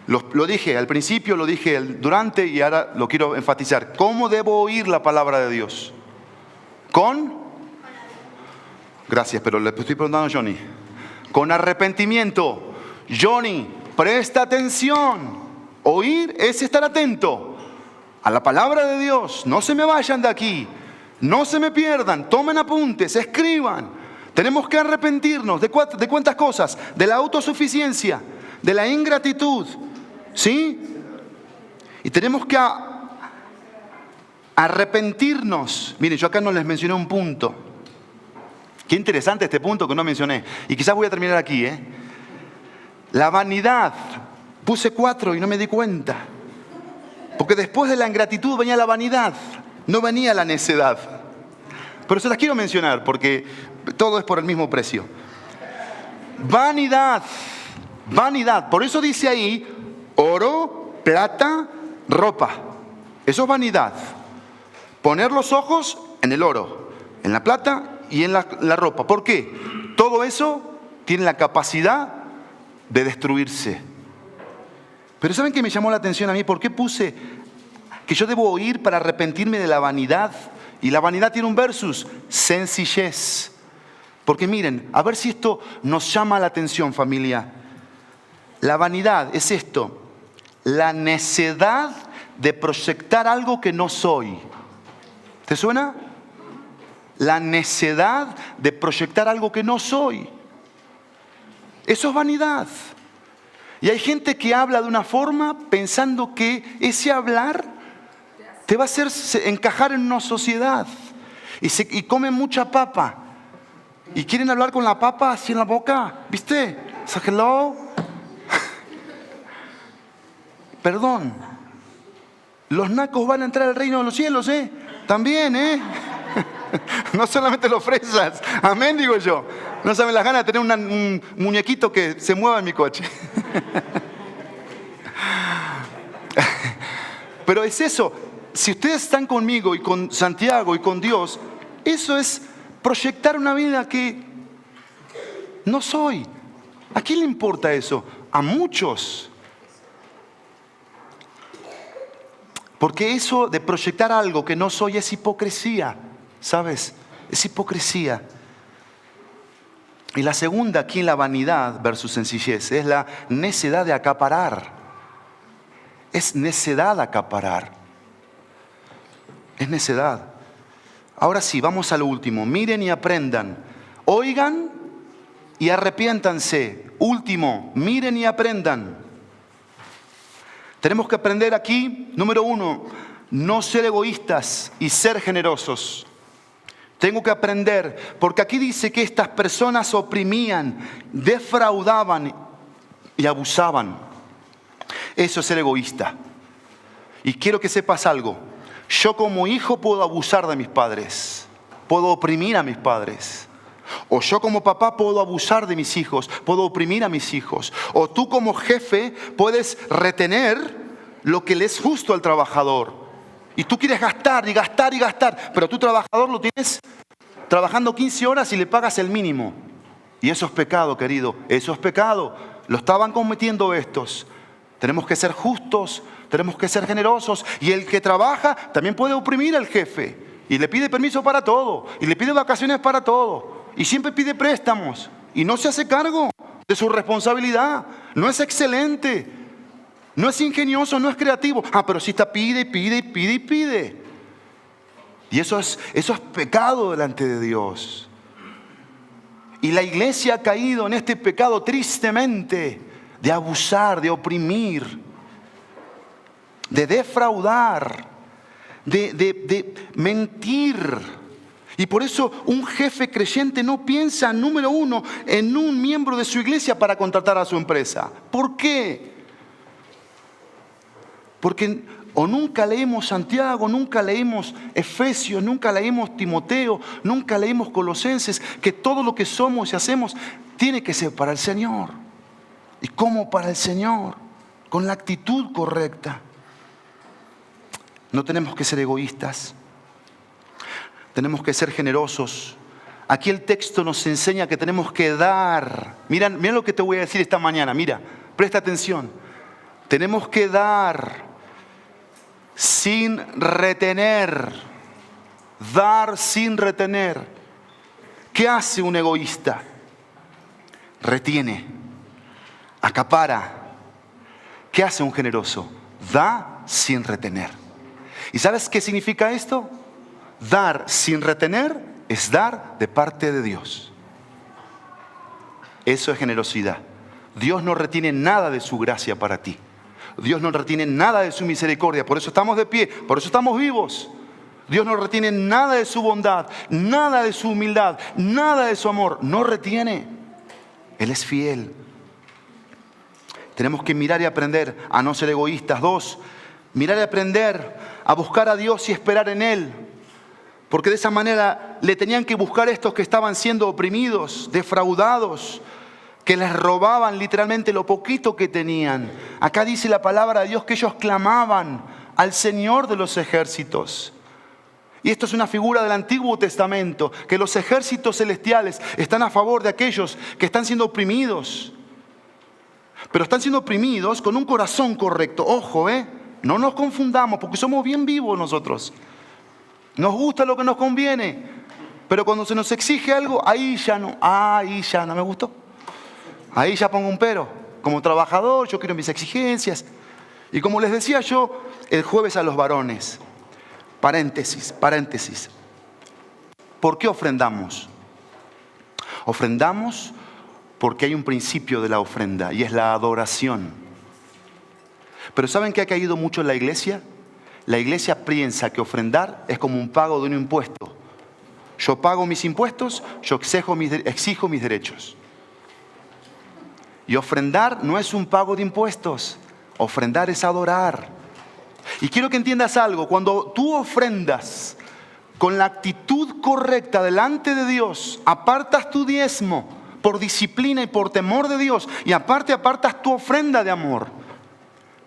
Lo dije al principio, lo dije durante y ahora lo quiero enfatizar. ¿Cómo debo oír la palabra de Dios? ¿Con? Gracias, pero le estoy preguntando a Johnny. Con arrepentimiento. Johnny, presta atención. Oír es estar atento a la palabra de Dios. No se me vayan de aquí. No se me pierdan. Tomen apuntes, escriban. Tenemos que arrepentirnos. ¿De cuántas cosas? De la autosuficiencia, de la ingratitud. ¿Sí? Y tenemos que arrepentirnos. Miren, yo acá no les mencioné un punto. Qué interesante este punto que no mencioné. Y quizás voy a terminar aquí, ¿eh? La vanidad. Puse 4 y no me di cuenta. Porque después de la ingratitud venía la vanidad. No venía la necedad. Pero se las quiero mencionar porque todo es por el mismo precio. Vanidad. Vanidad. Por eso dice ahí, oro, plata, ropa. Eso es vanidad. Poner los ojos en el oro, en la plata y en la ropa. ¿Por qué? Todo eso tiene la capacidad de destruirse. Pero ¿saben qué me llamó la atención a mí? ¿Por qué puse que yo debo oír para arrepentirme de la vanidad? Y la vanidad tiene un versus, sencillez. Porque miren, a ver si esto nos llama la atención, familia. La vanidad es esto, la necedad de proyectar algo que no soy. ¿Te suena? La necedad de proyectar algo que no soy. Eso es vanidad. Y hay gente que habla de una forma pensando que ese hablar te va a hacer encajar en una sociedad. Y comen mucha papa. Y quieren hablar con la papa así en la boca. ¿Viste? So, hello. Perdón. Los nacos van a entrar al reino de los cielos, ¿eh? También, ¿eh? No solamente los fresas. Amén, digo yo. No saben las ganas de tener un muñequito que se mueva en mi coche. Pero es eso. Si ustedes están conmigo y con Santiago y con Dios, eso es proyectar una vida que no soy. ¿A quién le importa eso? A muchos. Porque eso de proyectar algo que no soy es hipocresía, ¿sabes? Es hipocresía. Y la segunda aquí en la vanidad versus sencillez es la necedad de acaparar. Es necedad acaparar. Es necedad. Ahora sí, vamos a lo último. Miren y aprendan. Oigan y arrepiéntanse. Último, miren y aprendan. Tenemos que aprender aquí, número 1, no ser egoístas y ser generosos. Tengo que aprender, porque aquí dice que estas personas oprimían, defraudaban y abusaban. Eso es ser egoísta. Y quiero que sepas algo. Yo como hijo puedo abusar de mis padres, puedo oprimir a mis padres. O yo como papá puedo abusar de mis hijos, puedo oprimir a mis hijos. O tú como jefe puedes retener lo que le es justo al trabajador. Y tú quieres gastar y gastar y gastar, pero tu trabajador lo tienes trabajando 15 horas y le pagas el mínimo. Y eso es pecado, querido, eso es pecado. Lo estaban cometiendo estos. Tenemos que ser justos, tenemos que ser generosos. Y el que trabaja también puede oprimir al jefe. Y le pide permiso para todo. Y le pide vacaciones para todo. Y siempre pide préstamos. Y no se hace cargo de su responsabilidad. No es excelente. No es ingenioso, no es creativo. Pero sí está pide, pide, pide y pide. Y eso es pecado delante de Dios. Y la iglesia ha caído en este pecado tristemente de abusar, de oprimir, de defraudar, de mentir. Y por eso un jefe creyente no piensa, número 1, en un miembro de su iglesia para contratar a su empresa. ¿Por qué? Porque o nunca leímos Santiago, nunca leímos Efesios, nunca leímos Timoteo, nunca leímos Colosenses, que todo lo que somos y hacemos tiene que ser para el Señor. ¿Y cómo para el Señor? Con la actitud correcta. No tenemos que ser egoístas. Tenemos que ser generosos. Aquí el texto nos enseña que tenemos que dar. Mira lo que te voy a decir esta mañana. Mira, presta atención. Tenemos que dar sin retener. Dar sin retener. ¿Qué hace un egoísta? Retiene. Acapara. ¿Qué hace un generoso? Da sin retener. ¿Y sabes qué significa esto? Dar sin retener es dar de parte de Dios. Eso es generosidad. Dios no retiene nada de su gracia para ti. Dios no retiene nada de su misericordia. Por eso estamos de pie, por eso estamos vivos. Dios no retiene nada de su bondad, nada de su humildad, nada de su amor. No retiene. Él es fiel. Tenemos que mirar y aprender a no ser egoístas. 2, mirar y aprender a buscar a Dios y esperar en Él. Porque de esa manera le tenían que buscar estos que estaban siendo oprimidos, defraudados. que les robaban literalmente lo poquito que tenían. Acá dice la palabra de Dios que ellos clamaban al Señor de los ejércitos. Y esto es una figura del Antiguo Testamento, que los ejércitos celestiales están a favor de aquellos que están siendo oprimidos. Pero están siendo oprimidos con un corazón correcto. Ojo, no nos confundamos, porque somos bien vivos nosotros. Nos gusta lo que nos conviene, pero cuando se nos exige algo, ahí ya no me gustó. Ahí ya pongo un pero. Como trabajador, yo quiero mis exigencias. Y como les decía yo el jueves a los varones, paréntesis. ¿Por qué ofrendamos? Ofrendamos porque hay un principio de la ofrenda y es la adoración. Pero ¿saben qué ha caído mucho en la iglesia? La iglesia piensa que ofrendar es como un pago de un impuesto. Yo pago mis impuestos, yo exijo mis derechos. Y ofrendar no es un pago de impuestos. Ofrendar es adorar. Y quiero que entiendas algo. Cuando tú ofrendas con la actitud correcta delante de Dios, apartas tu diezmo por disciplina y por temor de Dios. Y aparte apartas tu ofrenda de amor.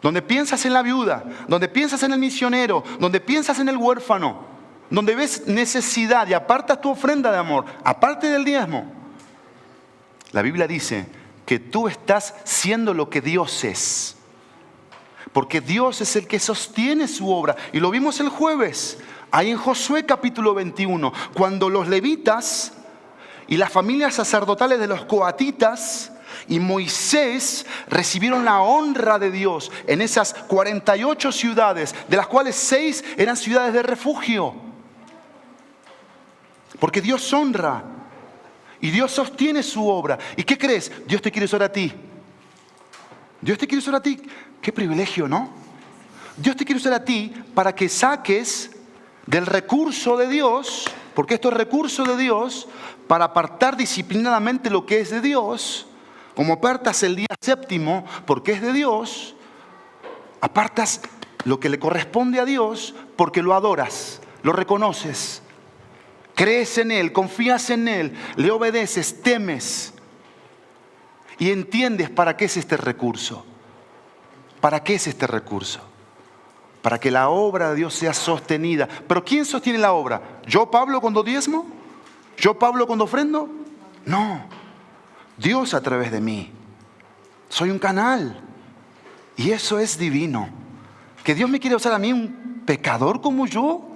Donde piensas en la viuda, donde piensas en el misionero, donde piensas en el huérfano, donde ves necesidad y apartas tu ofrenda de amor, aparte del diezmo. La Biblia dice que tú estás siendo lo que Dios es. Porque Dios es el que sostiene su obra. Y lo vimos el jueves, ahí en Josué capítulo 21, cuando los levitas y las familias sacerdotales de los coatitas y Moisés recibieron la honra de Dios en esas 48 ciudades, de las cuales 6 eran ciudades de refugio. Porque Dios honra y Dios sostiene su obra. ¿Y qué crees? Dios te quiere usar a ti. Dios te quiere usar a ti. Qué privilegio, ¿no? Dios te quiere usar a ti para que saques del recurso de Dios, porque esto es recurso de Dios, para apartar disciplinadamente lo que es de Dios. Como apartas el día séptimo, porque es de Dios, apartas lo que le corresponde a Dios, porque lo adoras, lo reconoces, crees en Él, confías en Él, le obedeces, temes y entiendes para qué es este recurso. ¿Para qué es este recurso? Para que la obra de Dios sea sostenida. ¿Pero quién sostiene la obra? ¿Yo, Pablo, cuando diezmo? ¿Yo, Pablo, cuando ofrendo? No. Dios a través de mí. Soy un canal. Y eso es divino. ¿Que Dios me quiere usar a mí, un pecador como yo?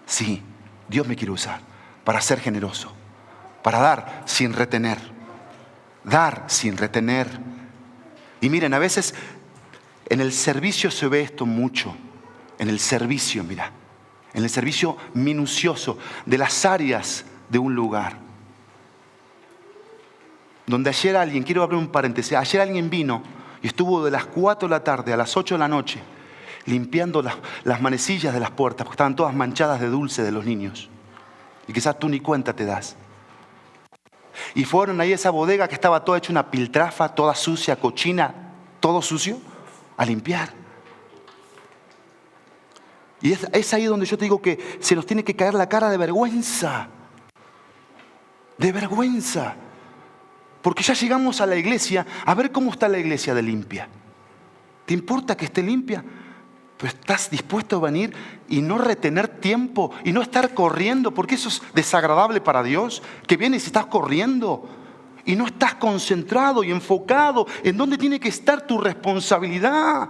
Sí, Dios me quiere usar para ser generoso. Para dar sin retener. Dar sin retener. Y miren, a veces en el servicio se ve esto mucho. En el servicio, mira. En el servicio minucioso de las áreas de un lugar. Donde ayer alguien, quiero abrir un paréntesis, ayer alguien vino y estuvo de las 4 de la tarde a las 8 de la noche limpiando las manecillas de las puertas, porque estaban todas manchadas de dulce de los niños. Y quizás tú ni cuenta te das. Y fueron ahí a esa bodega que estaba toda hecha una piltrafa, toda sucia, cochina, todo sucio, a limpiar. Y es ahí donde yo te digo que se nos tiene que caer la cara de vergüenza. De vergüenza. Porque ya llegamos a la iglesia a ver cómo está la iglesia de limpia. ¿Te importa que esté limpia? Pero estás dispuesto a venir y no retener tiempo y no estar corriendo, porque eso es desagradable para Dios, que vienes y estás corriendo y no estás concentrado y enfocado en dónde tiene que estar tu responsabilidad.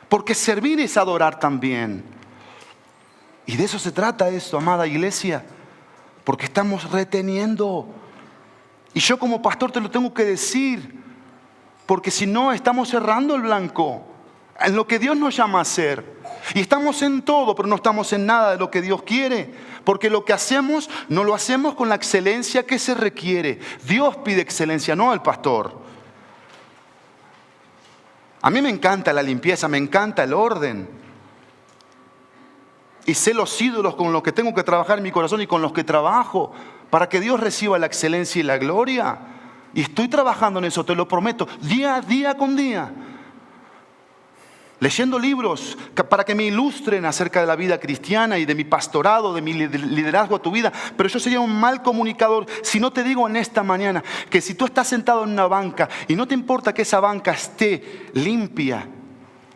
Porque servir es adorar también. Y de eso se trata esto, amada iglesia, porque estamos reteniendo. Y yo como pastor te lo tengo que decir, porque si no estamos cerrando el blanco en lo que Dios nos llama a hacer. Y estamos en todo, pero no estamos en nada de lo que Dios quiere. Porque lo que hacemos, no lo hacemos con la excelencia que se requiere. Dios pide excelencia, no al pastor. A mí me encanta la limpieza, me encanta el orden. Y sé los ídolos con los que tengo que trabajar en mi corazón y con los que trabajo, para que Dios reciba la excelencia y la gloria. Y estoy trabajando en eso, te lo prometo, día con día. leyendo libros para que me ilustren acerca de la vida cristiana y de mi pastorado, de mi liderazgo a tu vida. Pero yo sería un mal comunicador si no te digo en esta mañana que si tú estás sentado en una banca y no te importa que esa banca esté limpia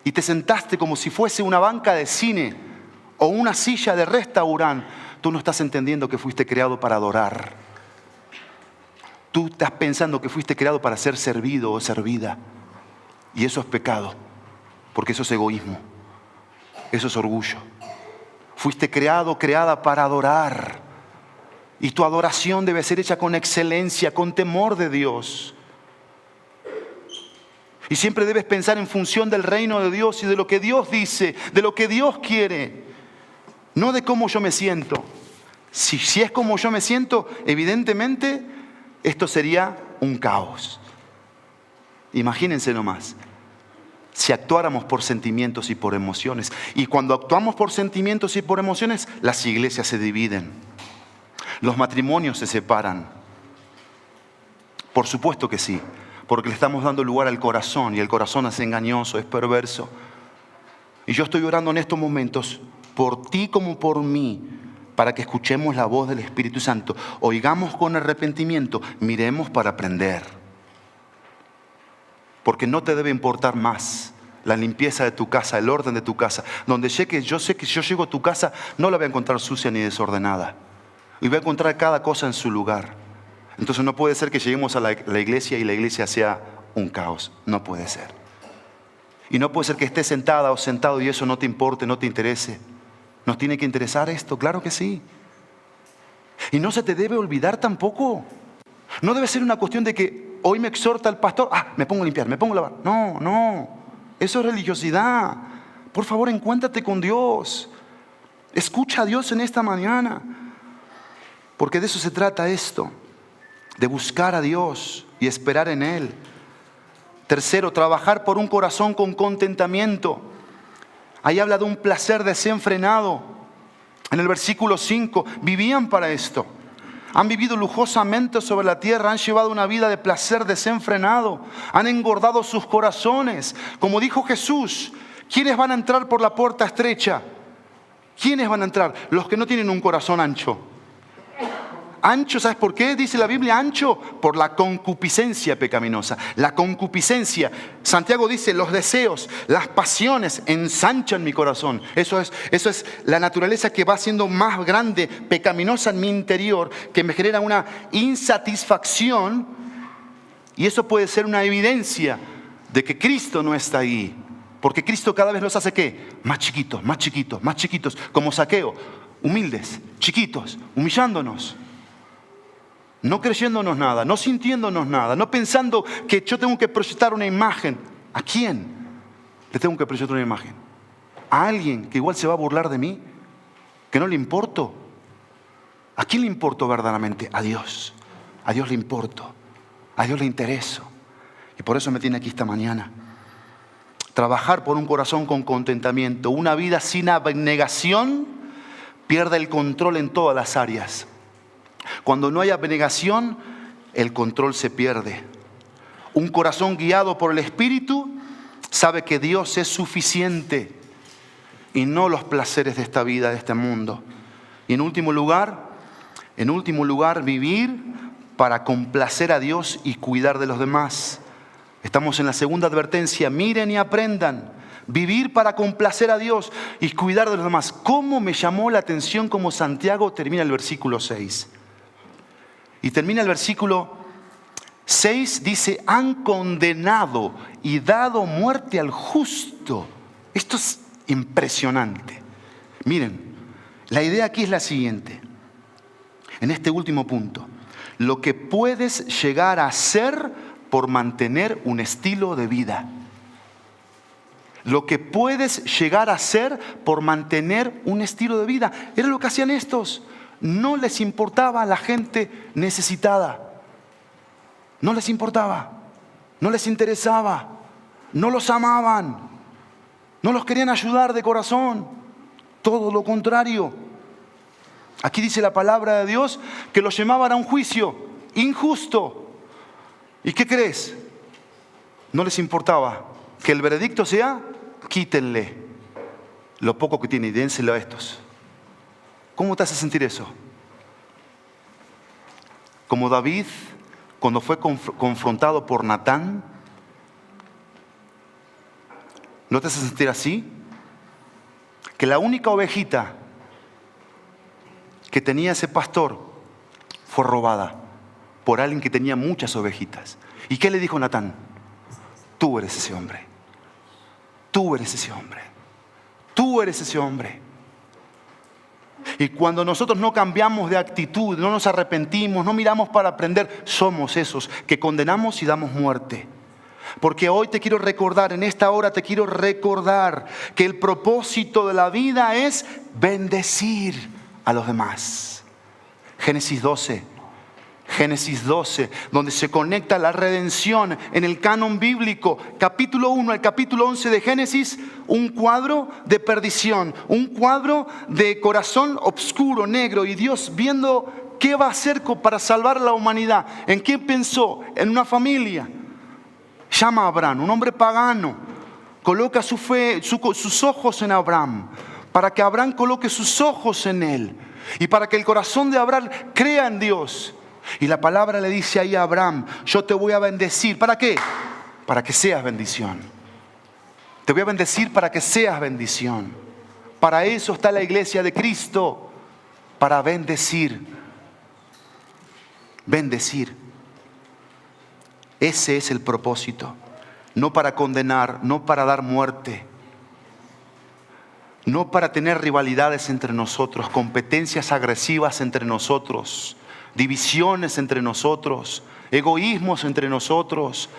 y te sentaste como si fuese una banca de cine o una silla de restaurante, tú no estás entendiendo que fuiste creado para adorar. Tú estás pensando que fuiste creado para ser servido o servida. Y eso es pecado. Porque eso es egoísmo, eso es orgullo. Fuiste creada para adorar. Y tu adoración debe ser hecha con excelencia, con temor de Dios. Y siempre debes pensar en función del reino de Dios y de lo que Dios dice, de lo que Dios quiere. No de cómo yo me siento. Si es como yo me siento, evidentemente esto sería un caos. Imagínense nomás. Si actuáramos por sentimientos y por emociones. Y cuando actuamos por sentimientos y por emociones, las iglesias se dividen. Los matrimonios se separan. Por supuesto que sí. Porque le estamos dando lugar al corazón. Y el corazón es engañoso, es perverso. Y yo estoy orando en estos momentos, por ti como por mí, para que escuchemos la voz del Espíritu Santo. Oigamos con arrepentimiento, miremos para aprender. Porque no te debe importar más la limpieza de tu casa, el orden de tu casa. Donde yo sé que si yo llego a tu casa, no la voy a encontrar sucia ni desordenada. Y voy a encontrar cada cosa en su lugar. Entonces no puede ser que lleguemos a la iglesia y la iglesia sea un caos. No puede ser. Y no puede ser que estés sentada o sentado y eso no te importe, no te interese. ¿Nos tiene que interesar esto? Claro que sí. Y no se te debe olvidar tampoco. No debe ser una cuestión de que hoy me exhorta el pastor, me pongo a limpiar, me pongo a lavar. No. Eso es religiosidad. Por favor, encuéntrate con Dios. Escucha a Dios en esta mañana. Porque de eso se trata esto. De buscar a Dios y esperar en Él. Tercero, trabajar por un corazón con contentamiento. Ahí habla de un placer desenfrenado. En el versículo 5, vivían para esto. Han vivido lujosamente sobre la tierra, han llevado una vida de placer desenfrenado, han engordado sus corazones. Como dijo Jesús, ¿quiénes van a entrar por la puerta estrecha? ¿Quiénes van a entrar? Los que no tienen un corazón ancho. Ancho, ¿sabes por qué? Dice la Biblia ancho, por la concupiscencia pecaminosa. La concupiscencia, Santiago dice, los deseos, las pasiones ensanchan mi corazón. Eso es la naturaleza que va siendo más grande, pecaminosa en mi interior, que me genera una insatisfacción. Y eso puede ser una evidencia de que Cristo no está ahí. Porque Cristo cada vez los hace ¿qué? Más chiquitos, más chiquitos, más chiquitos. Como Zaqueo, humildes, chiquitos, humillándonos. No creyéndonos nada, no sintiéndonos nada, no pensando que yo tengo que proyectar una imagen. ¿A quién le tengo que proyectar una imagen? ¿A alguien que igual se va a burlar de mí? ¿Que no le importo? ¿A quién le importo verdaderamente? A Dios. A Dios le importo. A Dios le intereso. Y por eso me tiene aquí esta mañana. Trabajar por un corazón con contentamiento. Una vida sin abnegación pierde el control en todas las áreas. Cuando no hay abnegación, el control se pierde. Un corazón guiado por el Espíritu sabe que Dios es suficiente y no los placeres de esta vida, de este mundo. Y en último lugar, vivir para complacer a Dios y cuidar de los demás. Estamos en la segunda advertencia, miren y aprendan. Vivir para complacer a Dios y cuidar de los demás. ¿Cómo me llamó la atención cómo Santiago termina el versículo 6? Y termina el versículo 6, dice, han condenado y dado muerte al justo. Esto es impresionante. Miren, la idea aquí es la siguiente. En este último punto, lo que puedes llegar a hacer por mantener un estilo de vida. Lo que puedes llegar a hacer por mantener un estilo de vida. Era lo que hacían estos. No les importaba a la gente necesitada. No les importaba. No les interesaba. No los amaban. No los querían ayudar de corazón. Todo lo contrario. Aquí dice la palabra de Dios que los llamaban a un juicio injusto. ¿Y qué crees? No les importaba que el veredicto sea quítenle lo poco que tiene y dénselo a estos. ¿Cómo te hace sentir eso? Como David, cuando fue confrontado por Natán, ¿no te hace sentir así? Que la única ovejita que tenía ese pastor fue robada por alguien que tenía muchas ovejitas. ¿Y qué le dijo Natán? Tú eres ese hombre. Tú eres ese hombre. Tú eres ese hombre. Y cuando nosotros no cambiamos de actitud, no nos arrepentimos, no miramos para aprender, somos esos que condenamos y damos muerte. Porque hoy te quiero recordar, en esta hora te quiero recordar que el propósito de la vida es bendecir a los demás. Génesis 12, donde se conecta la redención en el canon bíblico, capítulo 1 al capítulo 11 de Génesis, un cuadro de perdición, un cuadro de corazón oscuro, negro, y Dios viendo qué va a hacer para salvar a la humanidad. ¿En qué pensó? En una familia. Llama a Abraham, un hombre pagano, coloca sus ojos en Abraham, para que Abraham coloque sus ojos en él, y para que el corazón de Abraham crea en Dios. Y la palabra le dice ahí a Abraham, yo te voy a bendecir. ¿Para qué? Para que seas bendición. Te voy a bendecir para que seas bendición. Para eso está la iglesia de Cristo, para bendecir. Bendecir. Ese es el propósito. No para condenar, no para dar muerte. No para tener rivalidades entre nosotros, competencias agresivas entre nosotros, divisiones entre nosotros, egoísmos entre nosotros.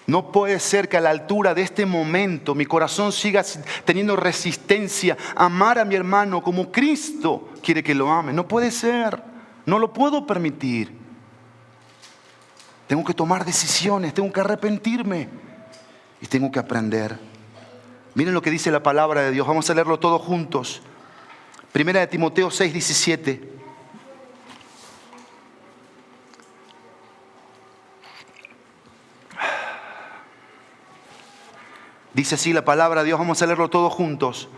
No puede ser que a la altura de este momento mi corazón siga teniendo resistencia a amar a mi hermano como Cristo quiere que lo ame. No puede ser, no lo puedo permitir. Tengo que tomar decisiones, tengo que arrepentirme y tengo que aprender. Miren lo que dice la palabra de Dios. Vamos a leerlo todos juntos. Primera de Timoteo 6:17. Dice así la palabra de Dios. Vamos a leerlo todos juntos.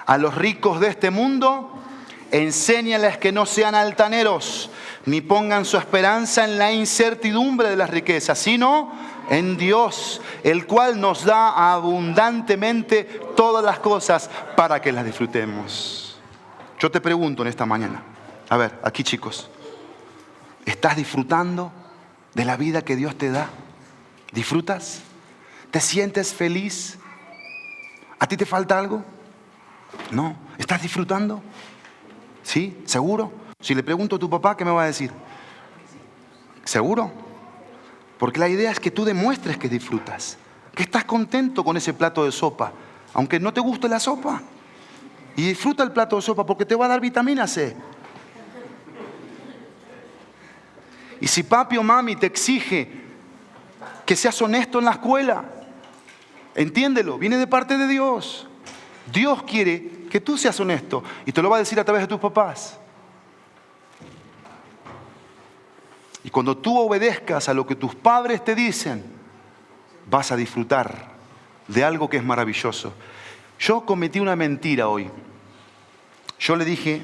A los ricos de este mundo, enséñales que no sean altaneros, ni pongan su esperanza en la incertidumbre de las riquezas, sino en Dios, el cual nos da abundantemente todas las cosas para que las disfrutemos. Yo te pregunto en esta mañana, a ver, aquí chicos, ¿estás disfrutando de la vida que Dios te da? ¿Disfrutas? ¿Te sientes feliz? ¿A ti te falta algo? No. ¿Estás disfrutando? ¿Sí? ¿Seguro? Si le pregunto a tu papá, ¿qué me va a decir? ¿Seguro? Porque la idea es que tú demuestres que disfrutas, que estás contento con ese plato de sopa, aunque no te guste la sopa. Y disfruta el plato de sopa porque te va a dar vitamina C. Y si papi o mami te exige que seas honesto en la escuela, entiéndelo, viene de parte de Dios. Dios quiere que tú seas honesto y te lo va a decir a través de tus papás. Y cuando tú obedezcas a lo que tus padres te dicen, vas a disfrutar de algo que es maravilloso. Yo cometí una mentira hoy. Yo le dije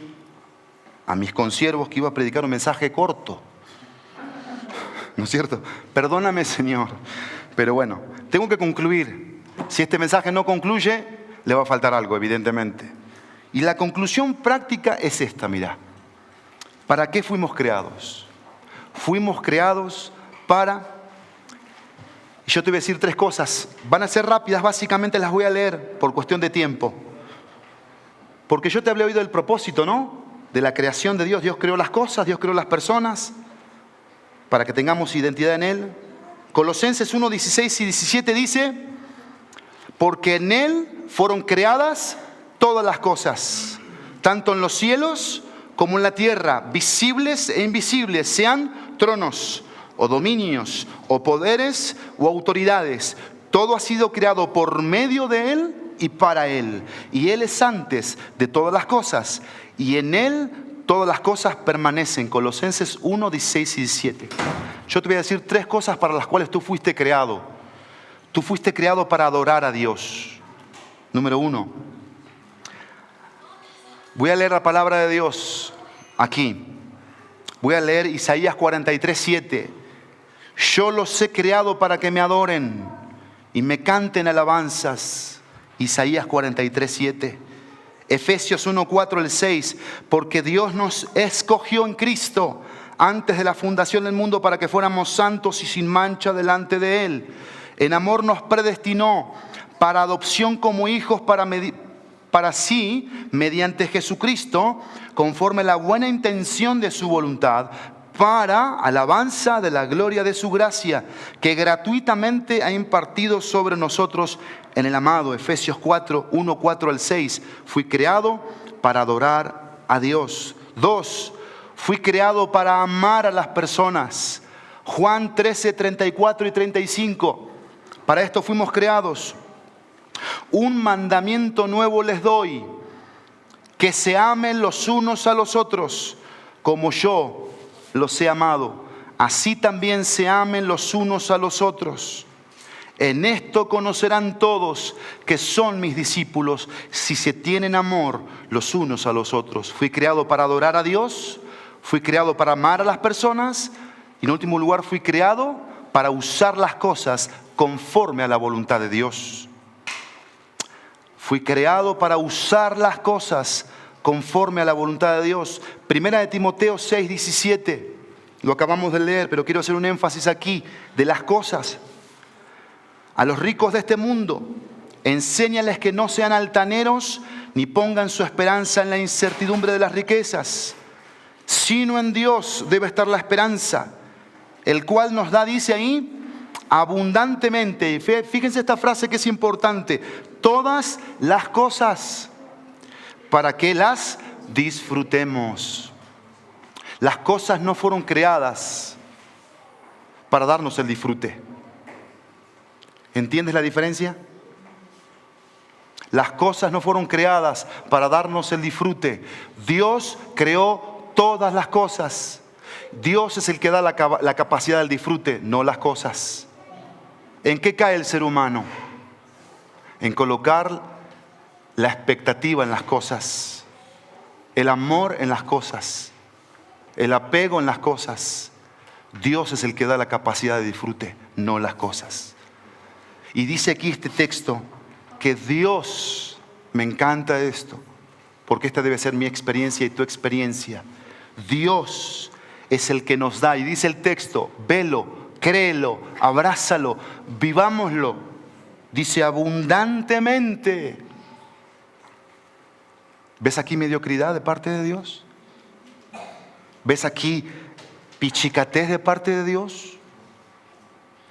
a mis consiervos que iba a predicar un mensaje corto. ¿No es cierto? Perdóname, Señor. Pero bueno, tengo que concluir. Si este mensaje no concluye, le va a faltar algo, evidentemente. Y la conclusión práctica es esta, mira. ¿Para qué fuimos creados? Fuimos creados para... Y yo te voy a decir 3 cosas. Van a ser rápidas, básicamente las voy a leer por cuestión de tiempo. Porque yo te hablé oído del propósito, ¿no? De la creación de Dios. Dios creó las cosas, Dios creó las personas, para que tengamos identidad en Él. Colosenses 1, 16 y 17 dice, porque en Él fueron creadas todas las cosas, tanto en los cielos como en la tierra, visibles e invisibles, sean tronos o dominios o poderes o autoridades. Todo ha sido creado por medio de Él y para Él. Y Él es antes de todas las cosas. Y en Él todas las cosas permanecen. Colosenses 1, 16 y 17. Yo te voy a decir 3 cosas para las cuales tú fuiste creado. Tú fuiste creado para adorar a Dios. Número 1. Voy a leer la palabra de Dios aquí. Voy a leer Isaías 43:7. Yo los he creado para que me adoren y me canten alabanzas. Isaías 43:7. Efesios 1:4-6. Porque Dios nos escogió en Cristo antes de la fundación del mundo para que fuéramos santos y sin mancha delante de Él. En amor nos predestinó para adopción como hijos para sí, mediante Jesucristo, conforme a la buena intención de su voluntad, para alabanza de la gloria de su gracia, que gratuitamente ha impartido sobre nosotros en el amado. Efesios 1:4-6. Fui creado para adorar a Dios. 2. Fui creado para amar a las personas. Juan 13:34-35. Para esto fuimos creados. Un mandamiento nuevo les doy, que se amen los unos a los otros, como yo los he amado. Así también se amen los unos a los otros. En esto conocerán todos que son mis discípulos, si se tienen amor los unos a los otros. Fui creado para adorar a Dios, fui creado para amar a las personas y en último lugar fui creado para usar las cosas conforme a la voluntad de Dios. Fui creado para usar las cosas conforme a la voluntad de Dios. Primera de Timoteo 6:17. Lo acabamos de leer, pero quiero hacer un énfasis aquí de las cosas. A los ricos de este mundo, enséñales que no sean altaneros ni pongan su esperanza en la incertidumbre de las riquezas, sino en Dios debe estar la esperanza, el cual nos da, dice ahí, abundantemente. Y fíjense esta frase que es importante: todas las cosas, para que las disfrutemos. Las cosas no fueron creadas para darnos el disfrute. ¿Entiendes la diferencia? Las cosas no fueron creadas para darnos el disfrute. Dios creó todas las cosas. Dios es el que da la capacidad del disfrute, no las cosas. ¿En qué cae el ser humano? En colocar la expectativa en las cosas, el amor en las cosas, el apego en las cosas. Dios es el que da la capacidad de disfrute, no las cosas. Y dice aquí este texto que Dios, me encanta esto, porque esta debe ser mi experiencia y tu experiencia. Dios es el que nos da, y dice el texto, velo, créelo, abrázalo, vivámoslo. Dice abundantemente. ¿Ves aquí mediocridad de parte de Dios? ¿Ves aquí pichicatez de parte de Dios?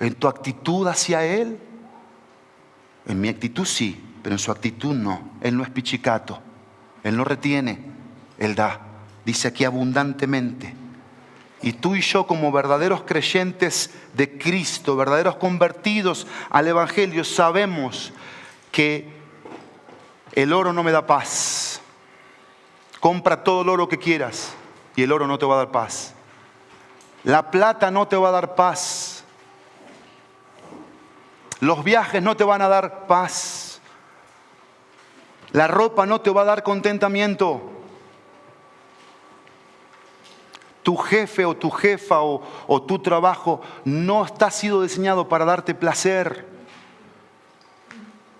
¿En tu actitud hacia Él? En mi actitud sí, pero en su actitud no. Él no es pichicato. Él no retiene, Él da. Dice aquí abundantemente. Y tú y yo, como verdaderos creyentes de Cristo, verdaderos convertidos al Evangelio, sabemos que el oro no me da paz. Compra todo el oro que quieras y el oro no te va a dar paz. La plata no te va a dar paz. Los viajes no te van a dar paz. La ropa no te va a dar contentamiento. Tu jefe o tu jefa o tu trabajo no está sido diseñado para darte placer.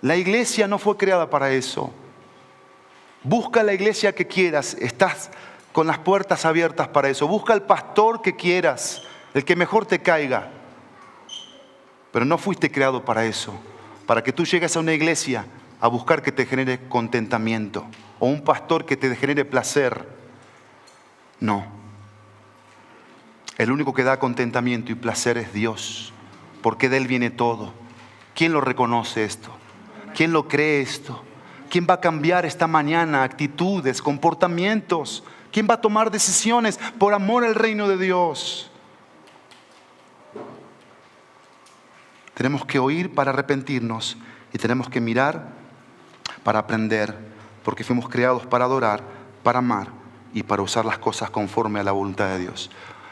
La iglesia no fue creada para eso. Busca la iglesia que quieras, estás con las puertas abiertas para eso. Busca el pastor que quieras, el que mejor te caiga. Pero no fuiste creado para eso, para que tú llegues a una iglesia a buscar que te genere contentamiento o un pastor que te genere placer. No. El único que da contentamiento y placer es Dios, porque de Él viene todo. ¿Quién lo reconoce esto? ¿Quién lo cree esto? ¿Quién va a cambiar esta mañana actitudes, comportamientos? ¿Quién va a tomar decisiones por amor al reino de Dios? Tenemos que oír para arrepentirnos y tenemos que mirar para aprender, porque fuimos creados para adorar, para amar y para usar las cosas conforme a la voluntad de Dios.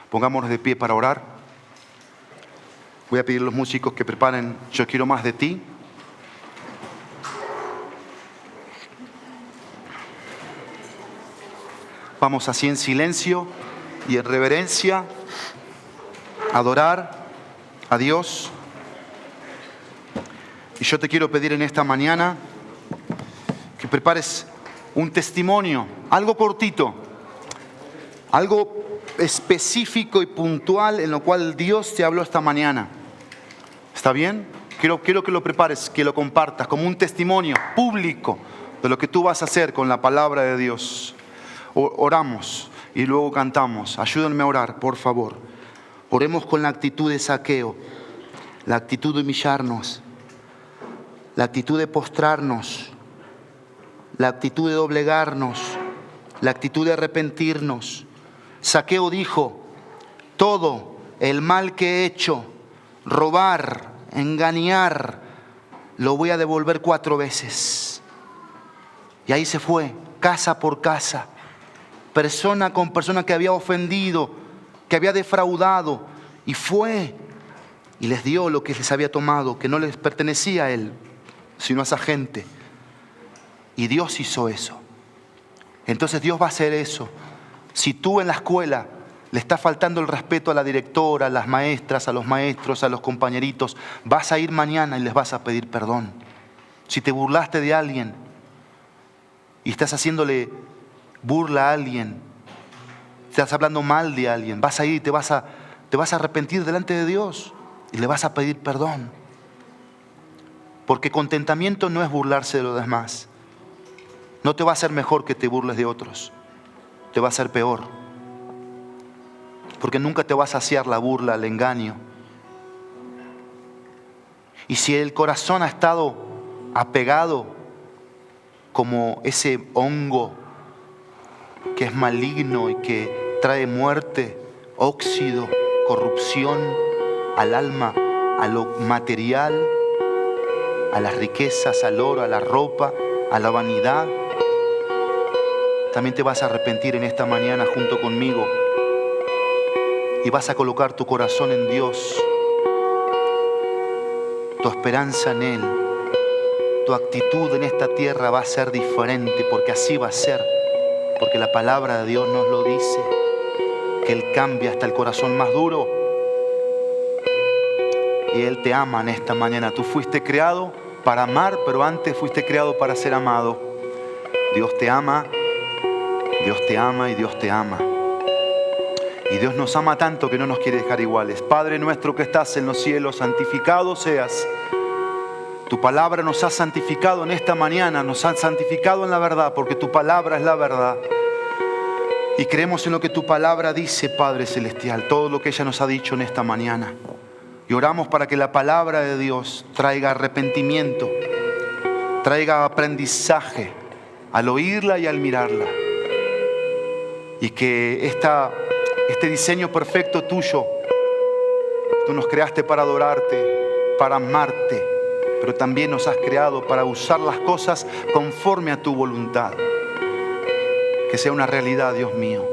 Pongámonos de pie para orar. Voy a pedir a los músicos que preparen Yo quiero más de ti. Vamos así en silencio y en reverencia a adorar a Dios. Y yo te quiero pedir en esta mañana que prepares un testimonio, algo cortito, algo específico y puntual en lo cual Dios te habló esta mañana. ¿Está bien? Quiero que lo prepares, que lo compartas como un testimonio público de lo que tú vas a hacer con la palabra de Dios. Oramos y luego cantamos. Ayúdenme a orar, por favor. Oremos con la actitud de Zaqueo, la actitud de humillarnos, la actitud de postrarnos, la actitud de doblegarnos, la actitud de arrepentirnos. Zaqueo dijo: todo el mal que he hecho, robar, engañar, lo voy a devolver 4 veces. Y ahí se fue, casa por casa, persona con persona que había ofendido, que había defraudado, y fue y les dio lo que les había tomado, que no les pertenecía a él, sino a esa gente. Y Dios hizo eso. Entonces Dios va a hacer eso. Si tú en la escuela le está faltando el respeto a la directora, a las maestras, a los maestros, a los compañeritos, vas a ir mañana y les vas a pedir perdón. Si te burlaste de alguien y estás haciéndole burla a alguien, estás hablando mal de alguien, vas a ir y te vas a arrepentir delante de Dios y le vas a pedir perdón. Porque contentamiento no es burlarse de los demás. No te va a hacer mejor que te burles de otros. Te va a hacer peor. Porque nunca te va a saciar la burla, el engaño. Y si el corazón ha estado apegado como ese hongo que es maligno y que trae muerte, óxido, corrupción al alma, a lo material, a las riquezas, al oro, a la ropa, a la vanidad, también te vas a arrepentir en esta mañana junto conmigo y vas a colocar tu corazón en Dios, tu esperanza en Él. Tu actitud en esta tierra va a ser diferente, porque así va a ser, porque la palabra de Dios nos lo dice, que Él cambia hasta el corazón más duro y Él te ama en esta mañana. Tú fuiste creado para amar, pero antes fuiste creado para ser amado. Dios te ama, Dios te ama y Dios te ama. Y Dios nos ama tanto que no nos quiere dejar iguales. Padre nuestro que estás en los cielos, santificado seas. Tu palabra nos ha santificado en esta mañana, nos ha santificado en la verdad, porque tu palabra es la verdad. Y creemos en lo que tu palabra dice, Padre Celestial, todo lo que ella nos ha dicho en esta mañana. Y oramos para que la palabra de Dios traiga arrepentimiento, traiga aprendizaje al oírla y al mirarla. Y que este diseño perfecto tuyo, tú nos creaste para adorarte, para amarte, pero también nos has creado para usar las cosas conforme a tu voluntad. Que sea una realidad, Dios mío.